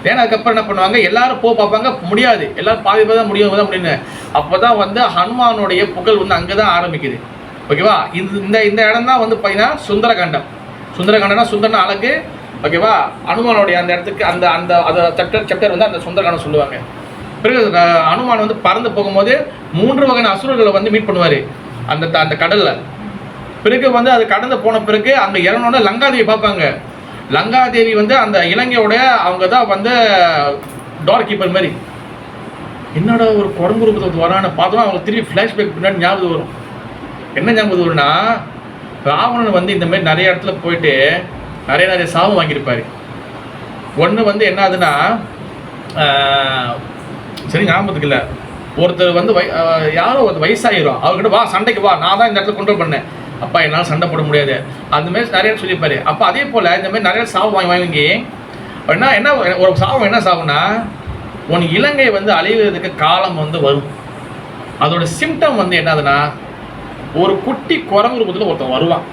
ஏன்னா அதுக்கப்புறம் என்ன பண்ணுவாங்க, எல்லாரும் பார்ப்பாங்க, முடியாது, எல்லாரும் பாதி தான் முடியும் அப்படின்னு. அப்போ தான் வந்து ஹனுமானுடைய புகழ் வந்து அங்கே தான் ஆரம்பிக்குது. ஓகேவா? இந்த இடம் தான் வந்து பார்த்தீங்கன்னா சுந்தரகாண்டம்னா சுந்தரன அழகு. ஓகேவா? ஹனுமானுடைய அந்த இடத்துக்கு அந்த சாப்டர் வந்து அந்த சுந்தரகாண்டம் சொல்லுவாங்க. பிறகு ஹனுமான் வந்து பறந்து போகும்போது 3 வகையான அசுரர்களை வந்து மீட் பண்ணுவார் அந்த கடலில். பிறகு வந்து அது கடந்து போன பிறகு அங்கே இறங்கினோட லங்காதேவி பார்ப்பாங்க. லங்காதேவி வந்து அந்த இலங்கையோட அவங்க தான் வந்து டோர் கீப்பர் மாதிரி. என்னோட ஒரு குரங்கு ரூபத்தை வரான்னு பார்த்தோம், அவங்களுக்கு திரும்பி ஃப்ளாஷ்பேக் பின்னாடி ஞாபகம் வரும். என்ன ஞாபகம் வரும்னா, ராவணன் வந்து இந்த மாதிரி நிறைய இடத்துல போயிட்டு நிறைய சாபம் வாங்கியிருப்பார். ஒன்று வந்து என்ன ஆகுதுன்னா, சரி ஞாபகத்துக்கு இல்லை, ஒருத்தர் வந்து யாரோ ஒரு வயசாகிடும், அவர்கிட்ட வா சண்டைக்கு வா, நான் தான் இந்த இடத்துல கண்ட்ரோல் பண்ணேன், அப்பா என்னால் சண்டை போட முடியாது, அந்த மாதிரி நிறைய சொல்லியிருப்பாரு. அப்போ அதே போல் இந்த மாதிரி நிறைய சாபம் வாங்கி என்ன ஒரு சாபம் என்ன சாபம்னா, உன் இலங்கை வந்து அழிவதற்கு காலம் வந்து வரும். அதோட சிம்டம் வந்து என்னதுன்னா, ஒரு குட்டி குரங்கு ரூபத்தில் ஒருத்தன் வருவான்.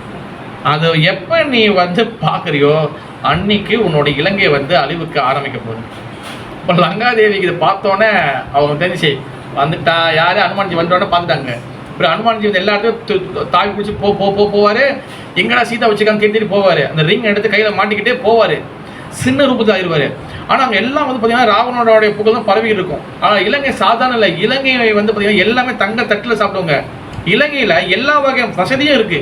அதை எப்போ நீ வந்து பார்க்குறியோ அன்னைக்கு உன்னோட இலங்கை வந்து அழிவுக்கு ஆரம்பிக்க போகுது. இப்போ லங்காதேவிக்கு இதை பார்த்தோன்னே அவங்க தெரிஞ்சு வந்துட்டா, யார் ஹனுமான்ஜி வந்தோடனே பார்த்துட்டாங்க. அப்புறம் ஹனுமான்ஜி வந்து எல்லா இடத்தையும் தாவி பிடிச்சி போவார். எங்கடா சீதா வச்சுக்கான்னு தேடி போவார். அந்த ரிங் எடுத்து கையில் மாட்டிக்கிட்டே போவார். சின்ன ரூபத்தில் ஆயிடுவார். ஆனால் அங்கே எல்லாம் வந்து பார்த்தீங்கன்னா ராவணோடைய புகழ் தான் பரவி இருக்கும். ஆனால் இலங்கை சாதாரண இல்லை, இலங்கை வந்து பார்த்தீங்கன்னா எல்லாமே தங்க தட்டில் சாப்பிடுவாங்க. இலங்கையில் எல்லா வகையான வசதியும் இருக்கு.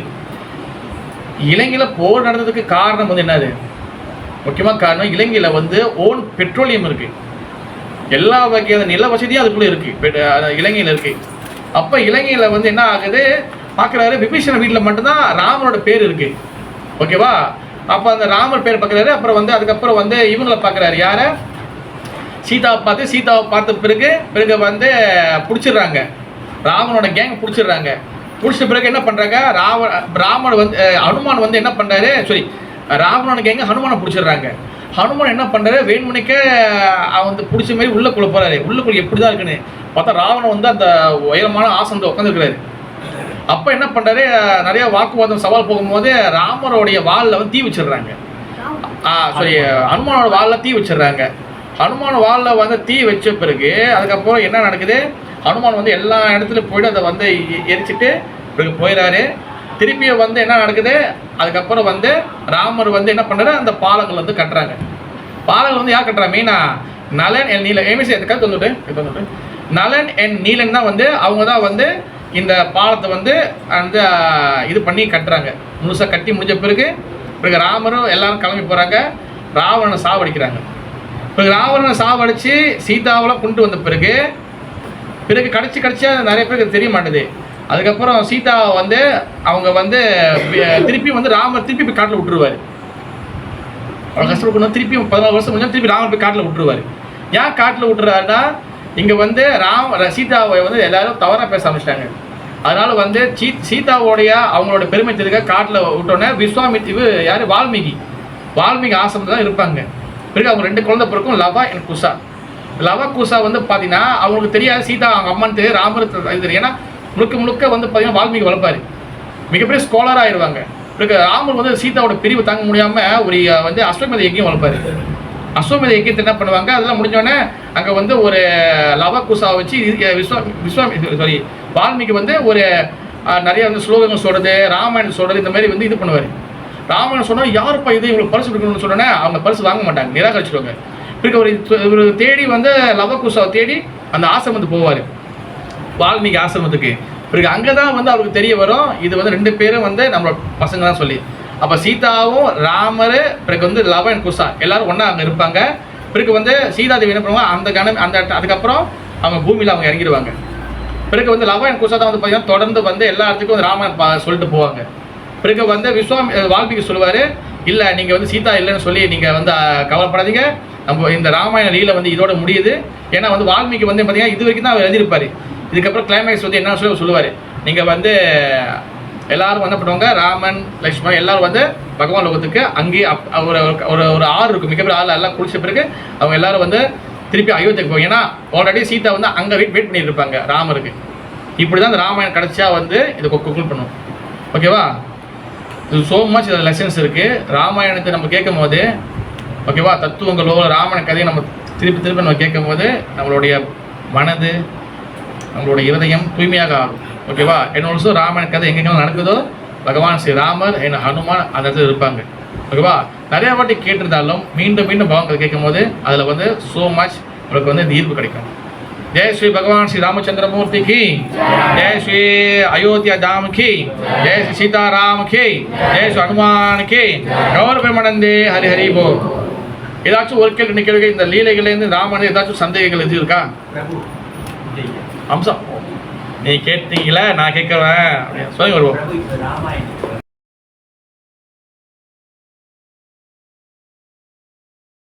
இலங்கையில் போர் நடந்ததுக்கு காரணம் வந்து என்னது? முக்கியமாக காரணம் இலங்கையில் வந்து ஓன் பெட்ரோலியம் இருக்கு, எல்லா வகையான நில வசதியும் அதுக்குள்ளே இருக்கு, இலங்கையில் இருக்கு. அப்போ இலங்கையில் வந்து என்ன ஆகுது பார்க்குறாரு, விபீஷண வீட்டில் மட்டும்தான் ராமரோட பேர் இருக்கு. ஓகேவா? அப்போ அந்த ராமர் பேர் பார்க்குறாரு. அப்புறம் வந்து அதுக்கப்புறம் வந்து இவங்களை பார்க்குறாரு, யாரை? சீதாவை பார்த்த பிறகு வந்து பிடிச்சிடுறாங்க, ராமனோட கேங் பிடிச்சிடுறாங்க. பிடிச்ச பிறகு என்ன பண்ணுறாங்க, ராமன் வந்து ஹனுமான் வந்து என்ன பண்ணுறாரு, ராவணோட கேங்க ஹனுமானை பிடிச்சிடுறாங்க. ஹனுமான் என்ன பண்ணுறாரு, வேணுமணிக்க அவன் வந்து பிடிச்ச மாதிரி உள்ளக்குள்ளே போகிறாரு. உள்ளக்குள்ளே எப்படி தான் இருக்குன்னு பார்த்தா ராவணன் வந்து அந்த உயரமான ஆசனத்தை உட்காந்துருக்கிறாரு. அப்போ என்ன பண்ணுறாரு, நிறைய வாக்குவாதம் சவால் போகும்போது ராமரோடைய வாலில் வந்து தீ வச்சிடுறாங்க. ஹனுமானோட வாலில் தீ வச்சிடுறாங்க. ஹனுமான் வாலில் வந்து தீ வச்ச பிறகு அதுக்கப்புறம் என்ன நடக்குது, ஹனுமான் வந்து எல்லா இடத்துலையும் போய்ட்டு அதை வந்து எரிச்சிட்டு பிறகு போயிடாரு. திருப்பியும் வந்து என்ன நடக்குது, அதுக்கப்புறம் வந்து ராமர் வந்து என்ன பண்ணுறாரு, அந்த பாலங்கள் வந்து கட்டுறாங்க. பாலங்கள் வந்து யார் கட்டுறாங்க, மெயினாக நலன் அண்ட் நீலன். ஏமிசி அதுக்காக வந்துட்டு நலன் அண்ட் நீலன் தான் வந்து அவங்க தான் வந்து இந்த பாலத்தை வந்து அந்த இது பண்ணி கட்டுறாங்க. முழுசாக கட்டி முடிஞ்ச பிறகு ராமரும் எல்லாரும் கிளம்பி போகிறாங்க. ராவணனை சாவடிக்கிறாங்க. பிறகு ராவணனை சாவடித்து சீதாவெல்லாம் கொண்டு வந்த பிறகு கடைசியாக நிறைய பேருக்கு தெரிய மாட்டேது. அதுக்கப்புறம் சீதாவை வந்து அவங்க வந்து திருப்பி வந்து ராமர் திருப்பி போய் காட்டில் விட்டுருவார். அவங்க கஷ்டப்படணும். திருப்பி 14 வருஷம் முடிஞ்சால் திருப்பி ராமர் போய் காட்டில் விட்டுருவார். ஏன் காட்டில் விட்டுறாருன்னா, இங்கே வந்து சீதாவை வந்து எல்லாரும் தவறாக பேச ஆரம்பிச்சிட்டாங்க. அதனால் வந்து சீதாவோடைய அவங்களோட பெருமை தெரிவிக்க காட்டில் விட்டோன்னே விஸ்வாமித்திவு யார், வால்மீகி ஆசிரமத்தில் தான் இருப்பாங்க. பிறகு அவங்க 2 குழந்தை பிறக்கும், லவா அண்ட் குசா. லவா குசா வந்து பார்த்தீங்கன்னா அவங்களுக்கு தெரியாது சீதா அவங்க அம்மான்ட்டு ராமர் இது. ஏன்னா முழுக்க வந்து பார்த்தீங்கன்னா வால்மீகி வளர்ப்பார், மிகப்பெரிய ஸ்காலராக ஆயிடுவாங்க. பிறகு ராமர் வந்து சீதாவோட பிரிவு தாங்க முடியாமல் ஒரு வந்து அஸ்வமேத யஜ்யம் வளர்ப்பார். அஸ்வமேத யஜ்யத்தை என்ன பண்ணுவாங்க, அதெல்லாம் முடிஞ்சோடனே அங்கே வந்து ஒரு லவா குசாவை வச்சு வால்மீகி வந்து ஒரு நிறைய வந்து ஸ்லோகங்கள் சொல்கிறது, ராமாயணம் சொல்கிறது, இந்த மாதிரி வந்து இது பண்ணுவார். ராமாயணம் சொன்னால் யாருப்பா இது இவங்களுக்கு பரிசு கொடுக்கணும்னு சொன்னோன்னே அவங்க பரிசு வாங்க மாட்டாங்க, நிராகரிச்சிடுவாங்க. பிறகு ஒரு தேடி வந்து லவா குசாவை தேடி அந்த ஆசிரமத்துக்கு போவார், வால்மீகி ஆசிரமத்துக்கு. பிறகு அங்கே தான் வந்து அவருக்கு தெரிய வரும், இது வந்து 2 பேரும் வந்து நம்மளோட பசங்க தான் சொல்லி. அப்போ சீதாவும் ராமர் பிறகு வந்து லவா அண்ட் குசா எல்லாரும் ஒன்றா அங்கே இருப்பாங்க. பிறகு வந்து சீதாதேவி என்ன பண்ணுவாங்க, அதுக்கப்புறம் அவங்க பூமியில் அவங்க இறங்கிடுவாங்க. பிறகு வந்து லவா அண்ட் குசா தான் வந்து பார்த்தீங்கன்னா தொடர்ந்து வந்து எல்லா இடத்துக்கும் வந்து ராமன் சொல்லிட்டு போவாங்க. பிறகு வந்து வால்மீகி சொல்லுவார், இல்லை நீங்கள் வந்து சீதா இல்லைன்னு சொல்லி நீங்கள் வந்து கவலைப்படாதீங்க, நம்ம இந்த ராமாயண லீலை வந்து இதோட முடியுது. ஏன்னா வந்து வால்மீகி வந்து பார்த்தீங்கன்னா இது வரைக்கும் தான் அவர் எழுதியிருப்பார். இதுக்கப்புறம் கிளைமேக்ஸ் வந்து என்ன சொல்லுவார், நீங்கள் வந்து எல்லாரும் என்ன பண்ணுவாங்க, ராமன் லக்ஷ்மணன் எல்லாரும் வந்து பகவான் லோகத்துக்கு அங்கேயே ஒரு ஆறு இருக்கும், மிகப்பெரிய ஆறு, எல்லாம் குளிச்ச பிறகு அவங்க எல்லாரும் வந்து திருப்பி அயோத்திக்கு போவாங்க. ஏன்னா ஆல்ரெடி சீதா வந்து அங்கே வெயிட் பண்ணிட்டு இருப்பாங்க ராமருக்கு. இப்படி தான் இந்த ராமாயணம் கடைசியா வந்து இதை கொக்குள் பண்ணும். ஓகேவா? இது ஸோ மச் இதில் லெசன்ஸ் இருக்குது. ராமாயணத்தை நம்ம கேட்கும் போது ஓகேவா, தத்துவங்களோ ராமாயண கதையை நம்ம திருப்பி நம்ம கேட்கும் போது நம்மளுடைய மனது நம்மளுடைய இருதயம் தூய்மையாக ஆகும். ஓகேவா? அண்ட் ஆல்சோ ராமாயண கதை எங்கெங்கெல்லாம் நடக்குதோ பகவான் ஸ்ரீ ராமர் அண்ட் ஹனுமான் அந்த இடத்துல இருப்பாங்க. ஓகேவா? நிறையா வாட்டி கேட்டிருந்தாலும் மீண்டும் பகவான் கதை கேட்கும் போது அதில் வந்து ஸோ மச் உங்களுக்கு வந்து இந்த ஈர்ப்பு கிடைக்கும். जय श्री भगवान श्री रामचंद्र मूर्ति की, जय श्री अयोध्या धाम की, जय श्री सीताराम की, जय श्री हनुमान की, गौर பிரமணந்தே ஹரி ஹரி போ. ஏதாச்சும் ஒரு கேள்வி நிற்கிறது இந்த லீலைகள்லேருந்து ராமன் ஏதாச்சும் சந்தேகங்கள் எது இருக்கா? அம்சம் நீ கேட்டீங்களா, நான் கேட்குறேன் அப்படின்னு சொல்லி வருவோம்.